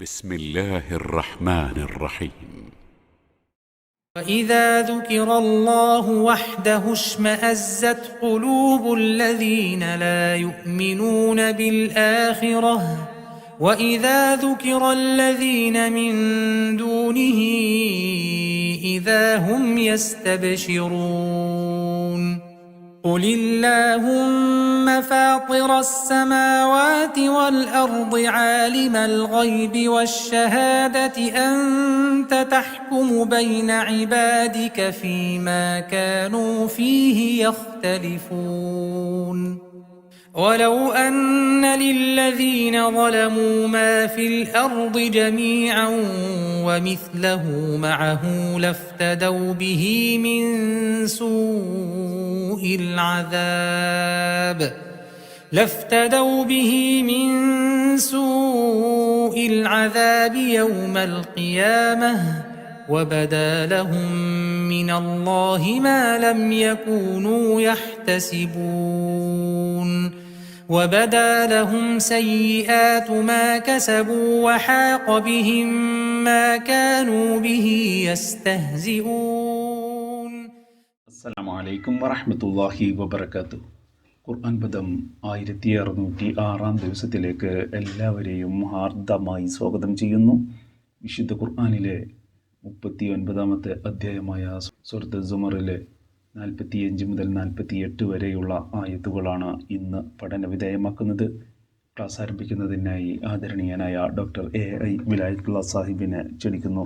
بسم الله الرحمن الرحيم. وإذا ذكر الله وحده اشمأزت قلوب الذين لا يؤمنون بالآخرة وإذا ذكر الذين من دونه إذا هم يستبشرون قل اللهم فاطر السماوات والأرض عالم الغيب والشهادة أنت تحكم بين عبادك فيما كانوا فيه يختلفون ولو أن للذين ظلموا ما في الأرض جميعا ومثله معه لافتدوا به من سوء العذاب يوم القيامة وبدا لهم من الله ما لم يكونوا يحتسبون وبدا لهم سيئات ما كسبوا وحاق بهم ما كانوا به يستهزئون. അസ്സലാമു അലൈക്കും വറഹ്മത്തുള്ളാഹി വബറകാതുഹു. ഖുർആൻ പദം 1606 ദിവസത്തിലേക്ക് എല്ലാവരെയും ഹാർദമായി സ്വാഗതം ചെയ്യുന്നു. വിശുദ്ധ ഖുർആനിലെ 39-ാമത്തെ അധ്യായമായ സൂറത്ത് സുമറിലെ 45 മുതൽ 48 വരെയുള്ള ആയത്തുകളാണ് ഇന്ന് പഠനവിധേയമാക്കുന്നത്. ക്ലാസ് ആരംഭിക്കുന്നതിനായി ആദരണീയനായ ഡോക്ടർ AI വിലായത്തുള്ള സാഹിബിനെ ക്ഷണിക്കുന്നു.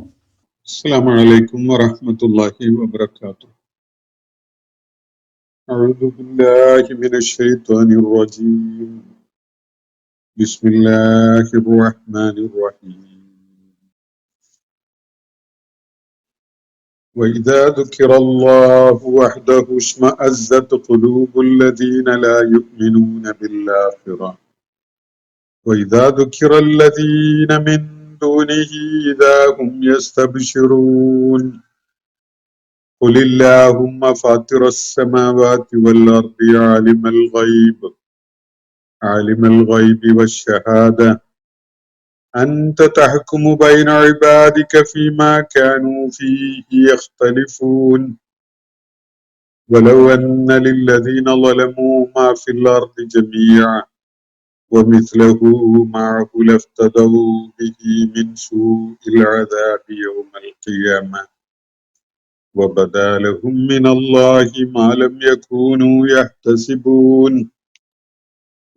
അസ്സലാമു അലൈക്കും വറഹ്മത്തുള്ളാഹി വബറകാതുഹു. أعوذ بالله من الشيطان الرجيم. بسم الله الرحمن الرحيم. وإذا ذكر الله وحده اشمأزت قلوب الذين لا يؤمنون بالآخرة وإذا ذكر الذين من دونه إذا هم يستبشرون قل اللهم فاطر السماوات والأرض عالم الغيب والشهادة أنت تحكم بين عبادك فيما كانوا فيه يختلفون ولو أن للذين ظلموا ما في الأرض جميعا ومثله معه لافتدوا به من سوء العذاب يوم القيامة وبدا لهم من الله ما لم يكونوا يحتسبون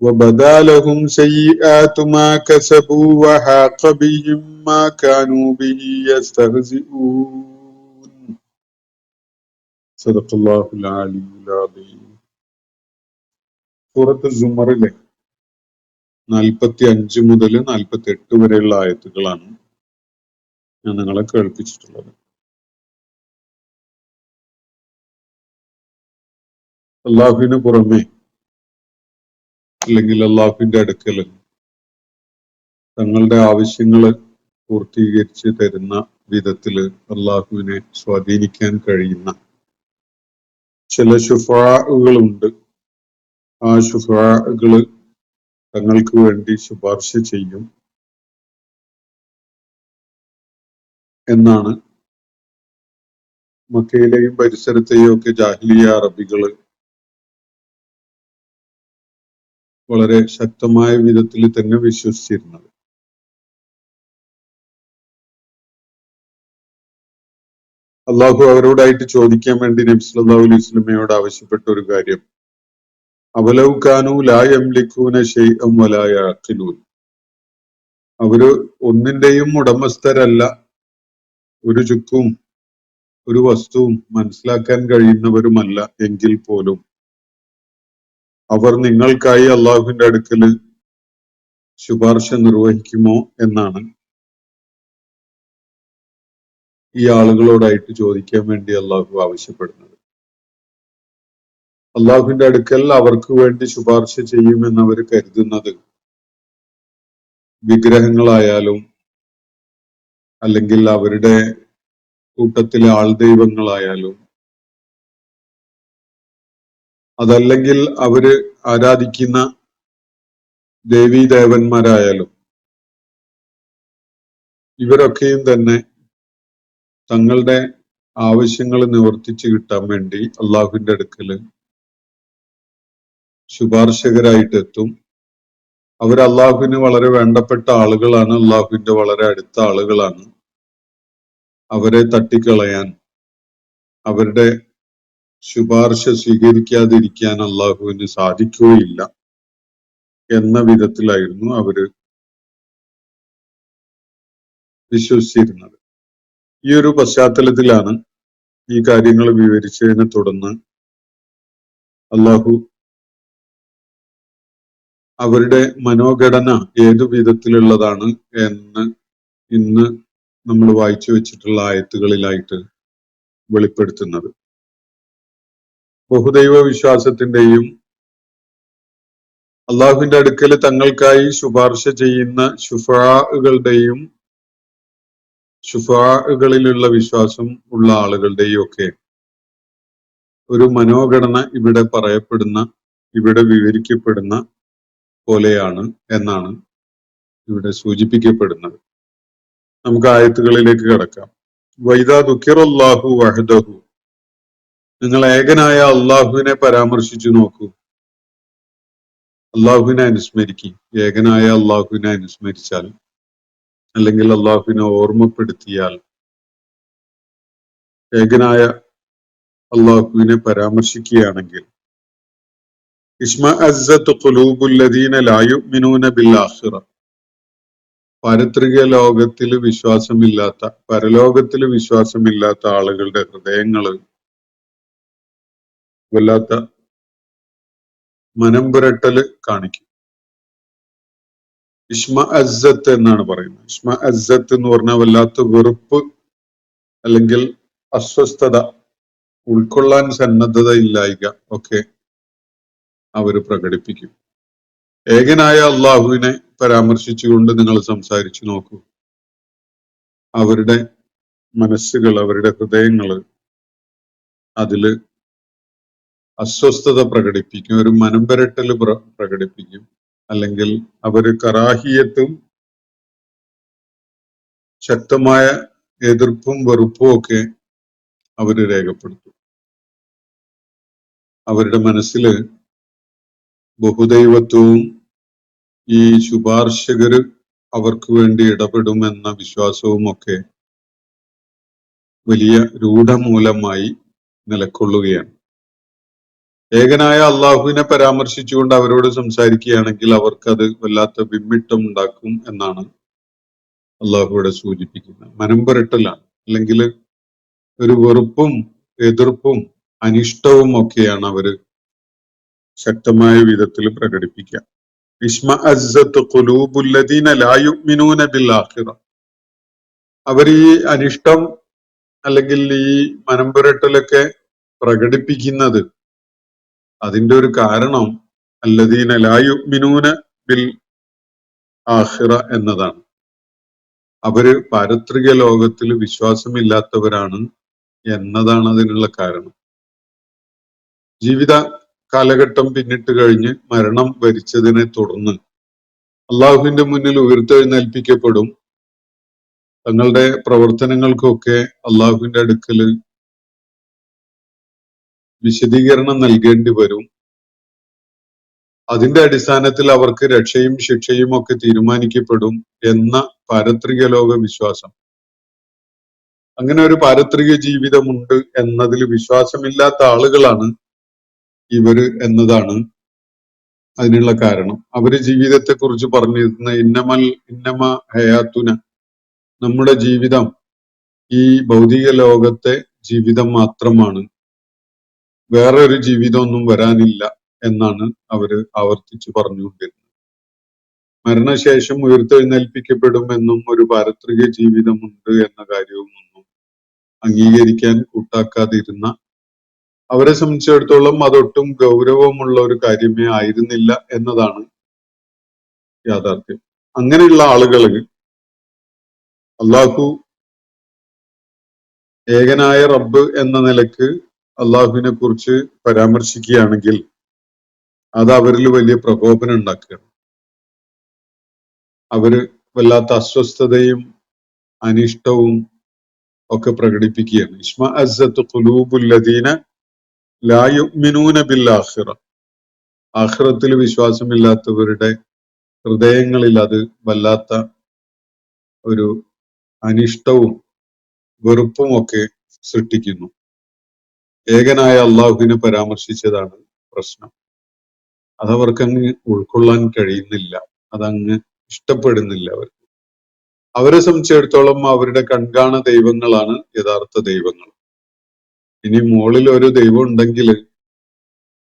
وبدا لهم سيئات ما كسبوا وحاق بهم ما كانوا به يستهزئون. صدق الله العلي العظيم. സൂറത്ത് സുമറിലെ 45 മുതൽ 48 വരെയുള്ള ആയത്തുകളാണ് ഞാൻ നിങ്ങളെ കേൾപ്പിച്ചിട്ടുള്ളത്. അള്ളാഹുവിന് പുറമെ അല്ലെങ്കിൽ അള്ളാഹുവിന്റെ അടുക്കൽ തങ്ങളുടെ ആവശ്യങ്ങൾ പൂർത്തീകരിച്ച് തരുന്ന വിധത്തില് അള്ളാഹുവിനെ സ്വാധീനിക്കാൻ കഴിയുന്ന ചില ശുഫാഅകളുണ്ട്. ആ ശുഫാഅകള് തങ്ങൾക്ക് വേണ്ടി ശുപാർശ ചെയ്യും എന്നാണ് മക്കയിലെയും പരിസരത്തെയും ഒക്കെ ജാഹിലിയ അറബികള് വളരെ ശക്തമായ വിധത്തിൽ തന്നെ വിശ്വസിച്ചിരുന്നത്. അള്ളാഹു അവരോടായിട്ട് ചോദിക്കാൻ വേണ്ടി നബി സല്ലല്ലാഹു അലൈഹി വസല്ലമയോട് ആവശ്യപ്പെട്ട ഒരു കാര്യം, അവലൗ കാനൂ ലാ യംലികൂന ശൈഅൻ വലാ യഅഖിലൂൻ, അവര് ഒന്നിന്റെയും ഉടമസ്ഥരല്ല, ഒരു ചുക്കും ഒരു വസ്തുവും മനസ്സിലാക്കാൻ കഴിയുന്നവരുമല്ല എങ്കിൽ പോലും അവർ നിങ്ങൾക്കായി അള്ളാഹുവിന്റെ അടുക്കൽ ശുപാർശ നിർവഹിക്കുമോ എന്നാണ് ഈ ആളുകളോടായിട്ട് ചോദിക്കാൻ വേണ്ടി അള്ളാഹു ആവശ്യപ്പെടുന്നത്. അള്ളാഹുവിന്റെ അടുക്കൽ അവർക്ക് വേണ്ടി ശുപാർശ ചെയ്യുമെന്ന് അവർ കരുതുന്നത് വിഗ്രഹങ്ങളായാലും അല്ലെങ്കിൽ അവരുടെ കൂട്ടത്തിലെ ആൾദൈവങ്ങളായാലും അതല്ലെങ്കിൽ അവര് ആരാധിക്കുന്ന ദേവീദേവന്മാരായാലും ഇവരൊക്കെയും തന്നെ തങ്ങളുടെ ആവശ്യങ്ങൾ നിവർത്തിച്ചു കിട്ടാൻ വേണ്ടി അള്ളാഹുവിന്റെ അടുക്കല് ശുപാർശകരായിട്ട് എത്തും. അവർ അള്ളാഹുവിന് വളരെ വേണ്ടപ്പെട്ട ആളുകളാണ്, അള്ളാഹുവിന്റെ വളരെ അടുത്ത ആളുകളാണ്. അവരെ തട്ടിക്കളയാൻ, അവരുടെ ശുപാർശ സ്വീകരിക്കാതിരിക്കാൻ അള്ളാഹുവിന് സാധിക്കുകയില്ല എന്ന വിധത്തിലായിരുന്നു അവര് വിശ്വസിച്ചിരുന്നത്. ഈ ഒരു പശ്ചാത്തലത്തിലാണ് ഈ കാര്യങ്ങൾ വിവരിച്ചതിനെ തുടർന്ന് അള്ളാഹു അവരുടെ മനോഘടന ഏതു വിധത്തിലുള്ളതാണ് എന്ന് ഇന്ന് നമ്മൾ വായിച്ചു വെച്ചിട്ടുള്ള ആയത്തുകളിലായിട്ട് വെളിപ്പെടുത്തുന്നത്. ബഹുദൈവ വിശ്വാസത്തിന്റെയും അള്ളാഹുവിന്റെ അടുക്കൽ തങ്ങൾക്കായി ശുപാർശ ചെയ്യുന്ന ശുഫാകളിലുള്ള വിശ്വാസം ഉള്ള ആളുകളുടെയും ഒക്കെ ഒരു മനോഘടന ഇവിടെ വിവരിക്കപ്പെടുന്ന പോലെയാണ് എന്നാണ് ഇവിടെ സൂചിപ്പിക്കപ്പെടുന്നത്. നമുക്ക് ആയത്തുകളിലേക്ക് കടക്കാം. വൈദാ ദുഃഖിറല്ലാഹു വഹദഹു, നിങ്ങൾ ഏകനായ അള്ളാഹുവിനെ പരാമർശിച്ചു നോക്കൂ, അള്ളാഹുവിനെ അനുസ്മരിക്കും. ഏകനായ അള്ളാഹുവിനെ അനുസ്മരിച്ചാൽ അല്ലെങ്കിൽ അള്ളാഹുവിനെ ഓർമ്മപ്പെടുത്തിയാൽ, ഏകനായ അള്ളാഹുവിനെ പരാമർശിക്കുകയാണെങ്കിൽ ഇശ്മഅസ്സത്ത് ഖുലൂബുല്ലദീന ലാ യുഅ്മിനൂന ബിൽ ആഖിറ, പാരത്രിക ലോകത്തിൽ വിശ്വാസമില്ലാത്ത, പരലോകത്തിൽ വിശ്വാസമില്ലാത്ത ആളുകളുടെ ഹൃദയങ്ങള് വല്ലാത്ത മനം പുരട്ടല് കാണിക്കും. ഇശ്മഅസ്സത്ത് എന്നാണ് പറയുന്നത്. ഇശ്മഅസ്സത്ത് എന്ന് പറഞ്ഞാൽ വല്ലാത്ത വെറുപ്പ് അല്ലെങ്കിൽ അസ്വസ്ഥത, ഉൾക്കൊള്ളാൻ സന്നദ്ധത ഇല്ലായ്ക ഒക്കെ അവർ പ്രകടിപ്പിക്കും. ഏകനായ അള്ളാഹുവിനെ പരാമർശിച്ചുകൊണ്ട് നിങ്ങൾ സംസാരിച്ചു നോക്കൂ. അവരുടെ മനസ്സുകൾ, അവരുടെ ഹൃദയങ്ങള് അതില് അസ്വസ്ഥത പ്രകടിപ്പിക്കും, ഒരു മനം പുരട്ടല് പ്രകടിപ്പിക്കും. അല്ലെങ്കിൽ അവര് കറാഹിയത്തും ശക്തമായ എതിർപ്പും വെറുപ്പും ഒക്കെ അവര് രേഖപ്പെടുത്തും. അവരുടെ മനസ്സില് ബഹുദൈവത്വവും ഈ ശുപാർശകര് അവർക്ക് വേണ്ടി ഇടപെടുമെന്ന വിശ്വാസവും ഒക്കെ വലിയ രൂഢമൂലമായി നിലകൊള്ളുകയാണ്. ഏകനായ അള്ളാഹുവിനെ പരാമർശിച്ചുകൊണ്ട് അവരോട് സംസാരിക്കുകയാണെങ്കിൽ അവർക്കത് വല്ലാത്ത വിമ്മിട്ടം ഉണ്ടാക്കും എന്നാണ് അള്ളാഹുവിടെ സൂചിപ്പിക്കുന്നത്. മനം പുരട്ടലാണ്, അല്ലെങ്കിൽ ഒരു വെറുപ്പും എതിർപ്പും അനിഷ്ടവും ഒക്കെയാണ് അവര് ശക്തമായ വിധത്തിൽ പ്രകടിപ്പിക്കുക. ഇശ്മഅസ്സത്ത് ഖുലൂബുല്ലദീന ലാ യുഅ്മിനൂന ബിൽ ആഖിറ, അവർ ഈ അനിഷ്ടം അല്ലെങ്കിൽ ഈ മനം പുരട്ടലൊക്കെ പ്രകടിപ്പിക്കുന്നത് അതിന്റെ ഒരു കാരണം അല്ലദീന ലാ യുഅ്മിനൂന ബിൽ ആഖിറ എന്നതാണ്. അവര് പാരത്രിക ലോകത്തിൽ വിശ്വാസമില്ലാത്തവരാണ് എന്നതാണ് അതിനുള്ള കാരണം. ജീവിത കാലഘട്ടം പിന്നിട്ട് കഴിഞ്ഞ് മരണം വരിച്ചതിനെ തുടർന്ന് അള്ളാഹുവിന്റെ മുന്നിൽ ഉയർത്തെഴുന്നേൽപ്പിക്കപ്പെടും. തങ്ങളുടെ പ്രവർത്തനങ്ങൾക്കൊക്കെ അള്ളാഹുവിന്റെ അടുക്കല് വിശദീകരണം നൽകേണ്ടി വരും. അതിന്റെ അടിസ്ഥാനത്തിൽ അവർക്ക് രക്ഷയും ശിക്ഷയും ഒക്കെ തീരുമാനിക്കപ്പെടും എന്ന പാരത്രിക ലോക വിശ്വാസം. അങ്ങനെ ഒരു പാരത്രിക ജീവിതമുണ്ട് എന്നതിൽ വിശ്വാസമില്ലാത്ത ആളുകളാണ് ഇവര് എന്നതാണ് അതിനുള്ള കാരണം. അവര് ജീവിതത്തെ കുറിച്ച് പറഞ്ഞിരുന്ന ഇന്നമ ഹയാത്തുന, നമ്മുടെ ജീവിതം ഈ ഭൗതിക ലോകത്തെ ജീവിതം മാത്രമാണ്, വേറെ ഒരു ജീവിതമൊന്നും വരാനില്ല എന്നാണ് അവര് ആവർത്തിച്ച് പറഞ്ഞുകൊണ്ടിരുന്നത്. മരണശേഷം ഉയർത്തെഴുന്നേൽപ്പിക്കപ്പെടുമെന്നും ഒരു പാരത്രിക ജീവിതമുണ്ട് എന്ന കാര്യവും ഒന്നും അംഗീകരിക്കാൻ കൂട്ടാക്കാതിരുന്ന അവരെ സംബന്ധിച്ചിടത്തോളം അതൊട്ടും ഗൗരവമുള്ള ഒരു കാര്യമേ ആയിരുന്നില്ല എന്നതാണ് യാഥാർത്ഥ്യം. അങ്ങനെയുള്ള ആളുകൾ അള്ളാഹു ഏകനായ റബ്ബ് എന്ന നിലക്ക് അള്ളാഹുവിനെ കുറിച്ച് പരാമർശിക്കുകയാണെങ്കിൽ അത് അവരിൽ വലിയ പ്രകോപനം ഉണ്ടാക്കുകയാണ്. അവര് വല്ലാത്ത അസ്വസ്ഥതയും അനിഷ്ടവും ഒക്കെ പ്രകടിപ്പിക്കുകയാണ്. ഇഷ്മഅസ്സത്ത് ഖുലൂബുല്ലദീന ലാ യുഅ്മിനൂന ബിൽ ആഖിറ. ആഖിറത്തിൽ വിശ്വാസമില്ലാത്തവരുടെ ഹൃദയങ്ങളിൽ അത് വല്ലാത്ത ഒരു അനിഷ്ടവും വെറുപ്പും ഒക്കെ സൃഷ്ടിക്കുന്നു. ഏകനായ അള്ളാഹുവിനെ പരാമർശിച്ചതാണ് പ്രശ്നം. അതവർക്കങ്ങ് ഉൾക്കൊള്ളാൻ കഴിയുന്നില്ല, അതങ്ങ് ഇഷ്ടപ്പെടുന്നില്ല അവർക്ക്. അവരെ സംബന്ധിച്ചിടത്തോളം അവരുടെ കൺകാണ ദൈവങ്ങളാണ് യഥാർത്ഥ ദൈവങ്ങൾ. ഇനി മുകളിൽ ഒരു ദൈവം ഉണ്ടെങ്കിൽ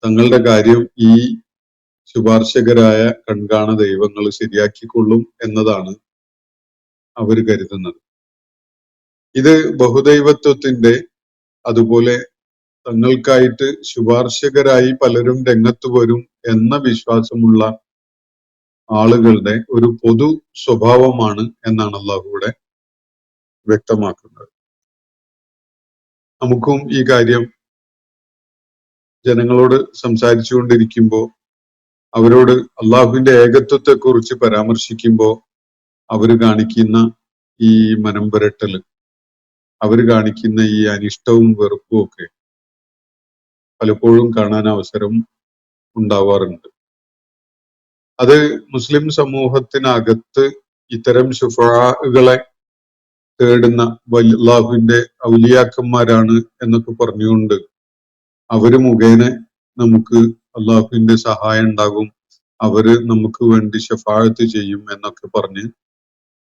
തങ്ങളുടെ കാര്യം ഈ ശുപാർശകരായ കൺകാണ ദൈവങ്ങൾ ശരിയാക്കിക്കൊള്ളും എന്നതാണ് അവർ കരുതുന്നത്. ഇത് ബഹുദൈവത്വത്തിന്റെ, അതുപോലെ തങ്ങൾക്കായിട്ട് ശുപാർശകരായി പലരും രംഗത്ത് വരും എന്ന വിശ്വാസമുള്ള ആളുകളുടെ ഒരു പൊതു സ്വഭാവമാണ് എന്നാണ് അള്ളാഹു ഇവിടെ വ്യക്തമാക്കുന്നത്. നമുക്കും ഈ കാര്യം ജനങ്ങളോട് സംസാരിച്ചു കൊണ്ടിരിക്കുമ്പോൾ, അവരോട് അള്ളാഹുവിന്റെ ഏകത്വത്തെ കുറിച്ച് പരാമർശിക്കുമ്പോൾ അവർ കാണിക്കുന്ന ഈ മനം പുരട്ടല്, അവർ കാണിക്കുന്ന ഈ അനിഷ്ടവും വെറുപ്പും ഒക്കെ പലപ്പോഴും കാണാൻ അവസരം ഉണ്ടാവാറുണ്ട്. അത് മുസ്ലിം സമൂഹത്തിനകത്ത് ഇത്തരം ശുഫാകളെ തേടുന്ന അള്ളാഹുവിന്റെ ഔലിയാക്കന്മാരാണ് എന്നൊക്കെ പറഞ്ഞുകൊണ്ട് അവര് മുഖേന നമുക്ക് അള്ളാഹുവിന്റെ സഹായം ഉണ്ടാകും, അവര് നമുക്ക് വേണ്ടി ശഫാഅത്ത് ചെയ്യും എന്നൊക്കെ പറഞ്ഞ്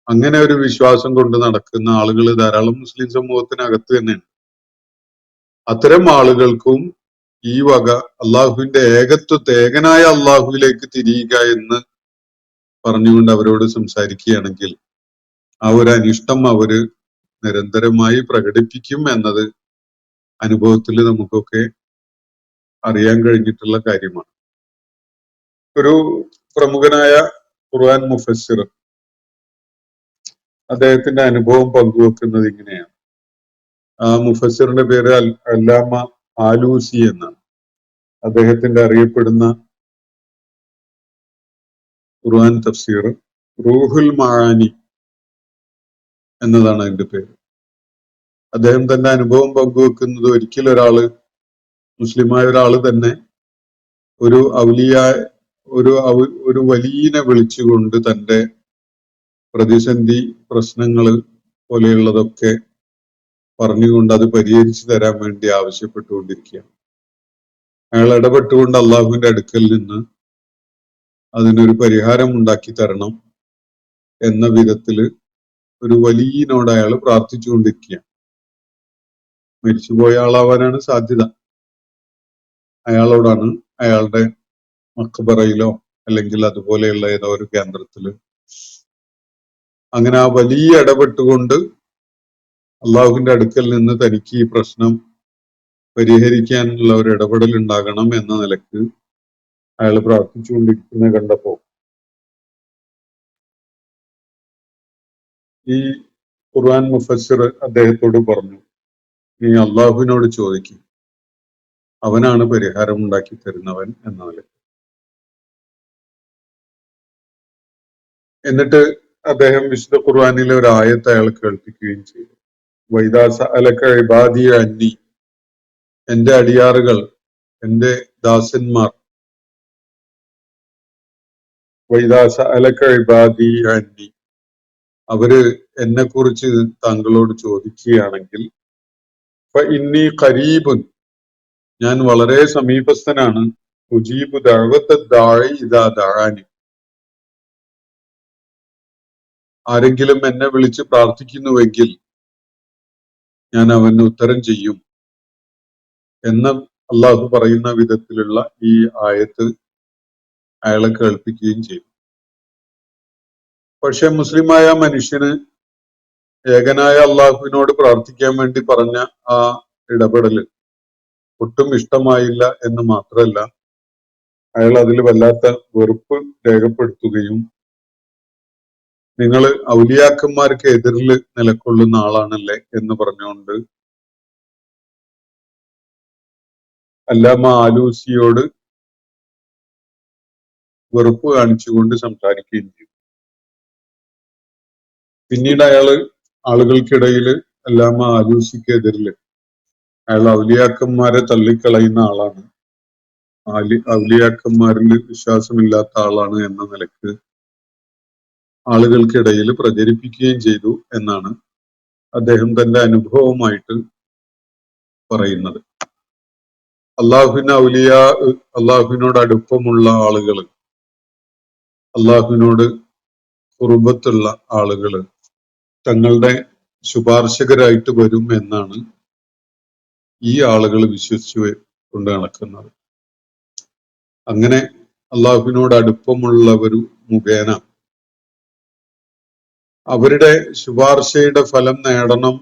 അങ്ങനെ ഒരു വിശ്വാസം കൊണ്ട് നടക്കുന്ന ആളുകൾ ധാരാളം മുസ്ലിം സമൂഹത്തിനകത്ത് തന്നെയുണ്ട്. അത്തരം ആളുകൾക്കും ഈ വക അള്ളാഹുവിന്റെ ഏകത്വത്തെ, ഏകനായ അള്ളാഹുവിലേക്ക് തിരിയുക എന്ന് പറഞ്ഞുകൊണ്ട് അവരോട് സംസാരിക്കുകയാണെങ്കിൽ ആ ഒരു അനിഷ്ടം അവര് നിരന്തരമായി പ്രകടിപ്പിക്കും എന്നത് അനുഭവത്തിൽ നമുക്കൊക്കെ അറിയാൻ കഴിഞ്ഞിട്ടുള്ള കാര്യമാണ്. ഒരു പ്രമുഖനായ ഖുർആൻ മുഫസ്സിർ അദ്ദേഹത്തിന്റെ അനുഭവം പങ്കുവെക്കുന്നത് ഇങ്ങനെയാണ്. ആ മുഫസ്സിറിന്റെ പേര് അല്ലാമ ആലൂസി എന്നാണ്. അദ്ദേഹത്തിന്റെ അറിയപ്പെടുന്ന ഖുർആൻ തഫ്സീർ റൂഹുൽ മആനി എന്നതാണ് അതിന്റെ പേര്. അദ്ദേഹം തന്റെ അനുഭവം പങ്കുവെക്കുന്നത്, ഒരിക്കലൊരാള്, മുസ്ലിമായ ഒരാള് തന്നെ ഒരു ഔലിയ ഒരു വലിയനെ വിളിച്ചുകൊണ്ട് തന്റെ പ്രതിസന്ധി പ്രശ്നങ്ങള് പോലെയുള്ളതൊക്കെ പറഞ്ഞുകൊണ്ട് അത് പരിഹരിച്ചു തരാൻ വേണ്ടി ആവശ്യപ്പെട്ടുകൊണ്ടിരിക്കുകയാണ്. അയാൾ ഇടപെട്ടുകൊണ്ട് അള്ളാഹുവിന്റെ അടുക്കൽ നിന്ന് അതിനൊരു പരിഹാരം ഉണ്ടാക്കി തരണം എന്ന വിധത്തില് ഒരു വലിയനോട് അയാൾ പ്രാർത്ഥിച്ചുകൊണ്ടിരിക്കുകയാണ്. മരിച്ചുപോയ ആളാവാനാണ് സാധ്യത. അയാളോടാണ് അയാളുടെ മഖബറയിലോ അല്ലെങ്കിൽ അതുപോലെയുള്ള ഏതോ ഒരു കേന്ദ്രത്തില് അങ്ങനെ ആ വലിയ ഇടപെട്ടുകൊണ്ട് അള്ളാഹുവിന്റെ അടുക്കൽ നിന്ന് തനിക്ക് ഈ പ്രശ്നം പരിഹരിക്കാനുള്ള ഒരു ഇടപെടൽ ഉണ്ടാകണം എന്ന നിലക്ക് അയാൾ പ്രാർത്ഥിച്ചുകൊണ്ടിരിക്കുന്നത് കണ്ടപ്പോ ഈ ഖുർആൻ മുഫസ്സിർ അദ്ദേഹത്തോട് പറഞ്ഞു, നീ അള്ളാഹുവിനോട് ചോദിക്കും, അവനാണ് പരിഹാരം ഉണ്ടാക്കി തരുന്നവൻ എന്ന നിലക്ക്. എന്നിട്ട് അദ്ദേഹം വിശുദ്ധ ഖുർആനിലെ ഒരു ആയത്ത് അയാൾ കേൾപ്പിക്കുകയും ചെയ്തു. വൈദാ സഅലക ഇബാദി അന്നി, എന്റെ അടിയാറുകൾ, എന്റെ ദാസന്മാർ, വൈദാ സഅലക ഇബാദി അന്നി, അവര് എന്നെ കുറിച്ച് താങ്കളോട് ചോദിക്കുകയാണെങ്കിൽ ഫഇന്നി ഖരീബുൻ, ഞാൻ വളരെ സമീപസ്ഥനാണ്, ഉജീബു ദഅവത ദാഇ ഇദാ ദഅാനി, ആരെങ്കിലും എന്നെ വിളിച്ച് പ്രാർത്ഥിക്കുന്നുവെങ്കിൽ ഞാൻ അവന് ഉത്തരം ചെയ്യും എന്ന് അള്ളാഹു പറയുന്ന വിധത്തിലുള്ള ഈ ആയത്ത് അയാളെ കേൾപ്പിക്കുകയും ചെയ്തു. പക്ഷെ മുസ്ലിമായ മനുഷ്യന് ഏകനായ അള്ളാഹുവിനോട് പ്രാർത്ഥിക്കാൻ വേണ്ടി പറഞ്ഞ ആ ഇടപെടല് ഒട്ടും ഇഷ്ടമായില്ല എന്ന് മാത്രമല്ല, അയാൾ അതിൽ വല്ലാത്ത വെറുപ്പ് രേഖപ്പെടുത്തുകയും, നിങ്ങൾ ഔലിയാക്കന്മാർക്ക് എതിരിൽ നിലകൊള്ളുന്ന ആളാണല്ലേ എന്ന് പറഞ്ഞുകൊണ്ട് അല്ലാമ ആലൂസിയോട് വെറുപ്പ് കാണിച്ചുകൊണ്ട് സംസാരിക്കുകയും ചെയ്തു. പിന്നീട് അയാള് ആളുകൾക്കിടയിൽ അല്ലാമ ആലൂസിക്കെതിരില് അയാൾ ഔലിയാക്കന്മാരെ തള്ളിക്കളയുന്ന ആളാണ്, ഔലിയാക്കന്മാരിൽ വിശ്വാസമില്ലാത്ത ആളാണ് എന്ന നിലക്ക് ആളുകൾക്കിടയിൽ പ്രചരിപ്പിക്കുകയും ചെയ്തു എന്നാണ് അദ്ദേഹം തന്റെ അനുഭവമായിട്ട് പറയുന്നത്. അള്ളാഹുവിനോട് അടുപ്പമുള്ള ആളുകൾ, അള്ളാഹുവിനോട് കുർബത്തുള്ള ആളുകൾ തങ്ങളുടെ ശുപാർശകരായിട്ട് വരും എന്നാണ് ഈ ആളുകൾ വിശ്വസിച്ചു കൊണ്ട് നടക്കുന്നത്. അങ്ങനെ അള്ളാഹുവിനോട് അടുപ്പമുള്ളവരു മുഖേന അവരുടെ ശുപാർശയുടെ ഫലം നേടണം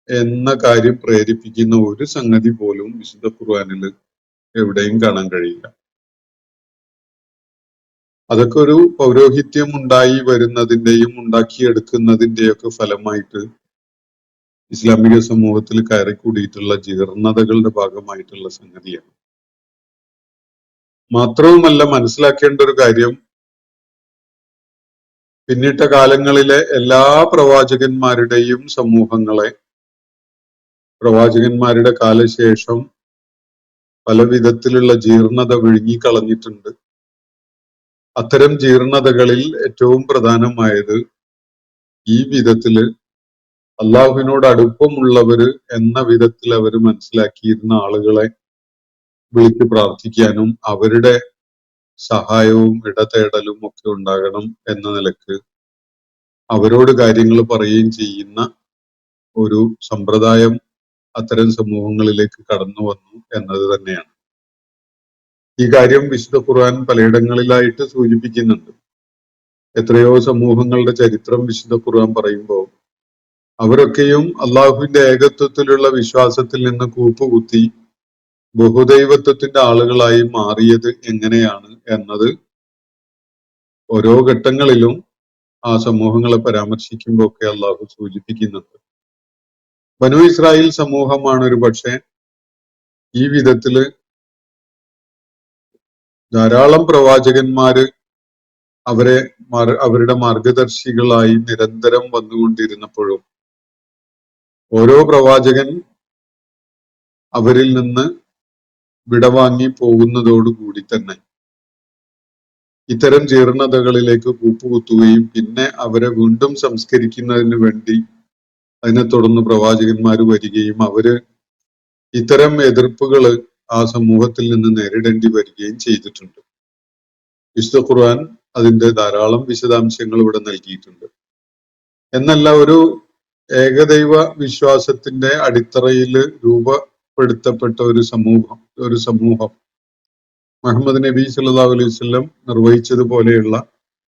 എന്ന കാര്യം പ്രേരിപ്പിക്കുന്ന ഒരു സംഗതി പോലും വിശുദ്ധ ഖുർആനിൽ എവിടെയും കാണാൻ കഴിയില്ല. അതൊക്കെ ഒരു പൗരോഹിത്യം ഉണ്ടായി വരുന്നതിന്റെയും ഉണ്ടാക്കിയെടുക്കുന്നതിന്റെയും ഒക്കെ ഫലമായിട്ട് ഇസ്ലാമിക സമൂഹത്തിൽ കയറിക്കൂടിയിട്ടുള്ള ജീർണതകളുടെ ഭാഗമായിട്ടുള്ള സംഗതിയാണ്. മാത്രവുമല്ല, മനസ്സിലാക്കേണ്ട ഒരു കാര്യം, പിന്നിട്ട കാലങ്ങളിലെ എല്ലാ പ്രവാചകന്മാരുടെയും സമൂഹങ്ങളെ പ്രവാചകന്മാരുടെ കാലശേഷം പല വിധത്തിലുള്ള ജീർണത വിഴുങ്ങിക്കളഞ്ഞിട്ടുണ്ട്. അത്തരം ജീർണതകളിൽ ഏറ്റവും പ്രധാനമായത് ഈ വിധത്തില് അള്ളാഹുവിനോട് അടുപ്പമുള്ളവര് എന്ന വിധത്തിൽ അവർ മനസ്സിലാക്കിയിരുന്ന ആളുകളെ വിളിച്ച് പ്രാർത്ഥിക്കാനും അവരുടെ സഹായവും ഇടതേടലും ഒക്കെ ഉണ്ടാകണം എന്ന നിലക്ക് അവരോട് കാര്യങ്ങൾ പറയുകയും ചെയ്യുന്ന ഒരു സമ്പ്രദായം അത്തരം സമൂഹങ്ങളിലേക്ക് കടന്നു വന്നു എന്നത് തന്നെയാണ്. ഈ കാര്യം വിശുദ്ധ ഖുർആൻ പലയിടങ്ങളിലായിട്ട് സൂചിപ്പിക്കുന്നുണ്ട്. എത്രയോ സമൂഹങ്ങളുടെ ചരിത്രം വിശുദ്ധ ഖുർആൻ പറയുമ്പോൾ അവരൊക്കെയും അള്ളാഹുവിന്റെ ഏകത്വത്തിലുള്ള വിശ്വാസത്തിൽ നിന്ന് കൂപ്പുകുത്തി ബഹുദൈവത്വത്തിന്റെ ആളുകളായി മാറിയത് എങ്ങനെയാണ് എന്നത് ഓരോ ഘട്ടങ്ങളിലും ആ സമൂഹങ്ങളെ പരാമർശിക്കുമ്പോൾ ഒക്കെ അള്ളാഹു സൂചിപ്പിക്കുന്നുണ്ട്. ബനൂ ഇസ്രായേൽ സമൂഹമാണ് ഒരു പക്ഷെ ഈ വിധത്തില് ധാരാളം പ്രവാചകന്മാര് അവരുടെ മാർഗദർശികളായി നിരന്തരം വന്നുകൊണ്ടിരുന്നപ്പോഴും ഓരോ പ്രവാചകൻ അവരിൽ നിന്ന് വിടവാങ്ങി പോകുന്നതോടുകൂടി തന്നെ ഇത്തരം ജീർണതകളിലേക്ക് കൂപ്പുകുത്തുകയും പിന്നെ അവരെ വീണ്ടും സംസ്കരിക്കുന്നതിന് വേണ്ടി അതിനെ തുടർന്ന് പ്രവാചകന്മാർ വരികയും അവര് ഇത്തരം എതിർപ്പുകൾ ആ സമൂഹത്തിൽ നിന്ന് നേരിടേണ്ടി വരികയും ചെയ്തിട്ടുണ്ട്. വിശുദ്ധ ഖുർആൻ അതിന്റെ ധാരാളം വിശദാംശങ്ങൾ ഇവിടെ നൽകിയിട്ടുണ്ട്. എന്നല്ല, ഒരു ഏകദൈവ വിശ്വാസത്തിന്റെ അടിത്തറയിൽ രൂപപ്പെടുത്തപ്പെട്ട ഒരു സമൂഹം മുഹമ്മദ് നബി സല്ലല്ലാഹു അലൈഹി വസല്ലം നിർവഹിച്ചതുപോലെയുള്ള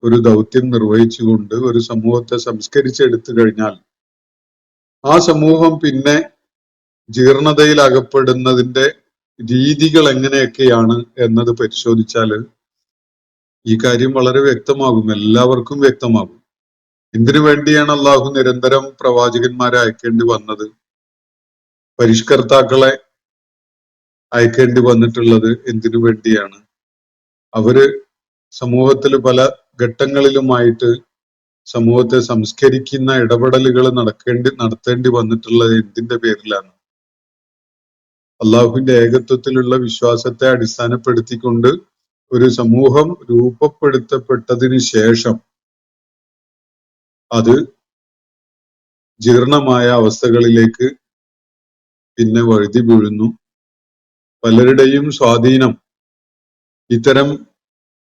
ഒരു ദൗത്യം നിർവഹിച്ചുകൊണ്ട് ഒരു സമൂഹത്തെ സംസ്കരിച്ചെടുത്തു കഴിഞ്ഞാൽ ആ സമൂഹം പിന്നെ ജീർണതയിൽ അകപ്പെടുന്നതിന്റെ രീതികൾ എങ്ങനെയൊക്കെയാണ് എന്നത് പരിശോധിച്ചാൽ ഈ കാര്യം വളരെ വ്യക്തമാകും, എല്ലാവർക്കും വ്യക്തമാകും. എന്തിനു വേണ്ടിയാണ് അള്ളാഹു നിരന്തരം പ്രവാചകന്മാരെ അയക്കേണ്ടി വന്നത്, പരിഷ്കർത്താക്കളെ അയക്കേണ്ടി വന്നിട്ടുള്ളത് എന്തിനു വേണ്ടിയാണ്? അവര് സമൂഹത്തിൽ പല ഘട്ടങ്ങളിലുമായിട്ട് സമൂഹത്തെ സംസ്കരിക്കുന്ന ഇടപെടലുകൾ നടത്തേണ്ടി വന്നിട്ടുള്ളത് എന്തിന്റെ പേരിലാണ്? അള്ളാഹുവിന്റെ ഏകത്വത്തിലുള്ള വിശ്വാസത്തെ അടിസ്ഥാനപ്പെടുത്തിക്കൊണ്ട് ഒരു സമൂഹം രൂപപ്പെടുത്തപ്പെട്ടതിന് ശേഷം അത് ജീർണമായ അവസ്ഥകളിലേക്ക് പിന്നെ വഴുതി വീഴുന്നു. പലരുടെയും സ്വാധീനം ഇത്തരം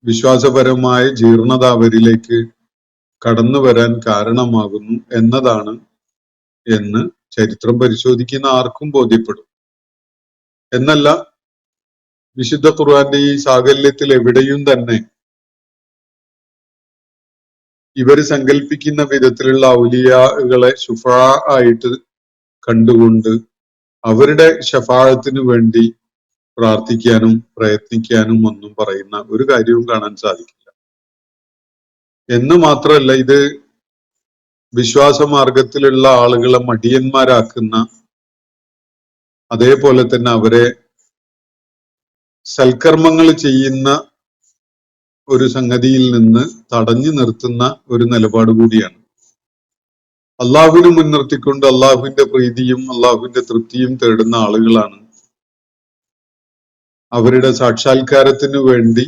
വിശ്വാസപരമായ ജീർണത അവരിലേക്ക് കടന്നു വരാൻ കാരണമാകുന്നു എന്നതാണ് എന്ന് ചരിത്രം പരിശോധിക്കുന്ന ആർക്കും ബോധ്യപ്പെടും. എന്നല്ല, വിശുദ്ധ ഖുർആന്റെ ഈ സാകല്യത്തിൽ എവിടെയും തന്നെ ഇവര് സങ്കല്പിക്കുന്ന വിധത്തിലുള്ള ഔലിയാകളെ ശുഫാ ആയിട്ട് കണ്ടുകൊണ്ട് അവരുടെ ശഫാഅത്തിന് വേണ്ടി പ്രാർത്ഥിക്കാനും പ്രയത്നിക്കാനും ഒന്നും പറയുന്ന ഒരു കാര്യവും കാണാൻ സാധിക്കില്ല. എന്ന് മാത്രമല്ല, ഇത് വിശ്വാസമാർഗത്തിലുള്ള ആളുകളെ മടിയന്മാരാക്കുന്ന, അതേപോലെ തന്നെ അവരെ സൽക്കർമ്മങ്ങൾ ചെയ്യുന്ന ഒരു സംഗതിയിൽ നിന്ന് തടഞ്ഞു നിർത്തുന്ന ഒരു നിലപാട് കൂടിയാണ്. അള്ളാഹുവിനെ മുൻനിർത്തിക്കൊണ്ട് അള്ളാഹുവിന്റെ പ്രീതിയും അള്ളാഹുവിന്റെ തൃപ്തിയും തേടുന്ന ആളുകളാണ് അവരുടെ സാക്ഷാത്കാരത്തിനു വേണ്ടി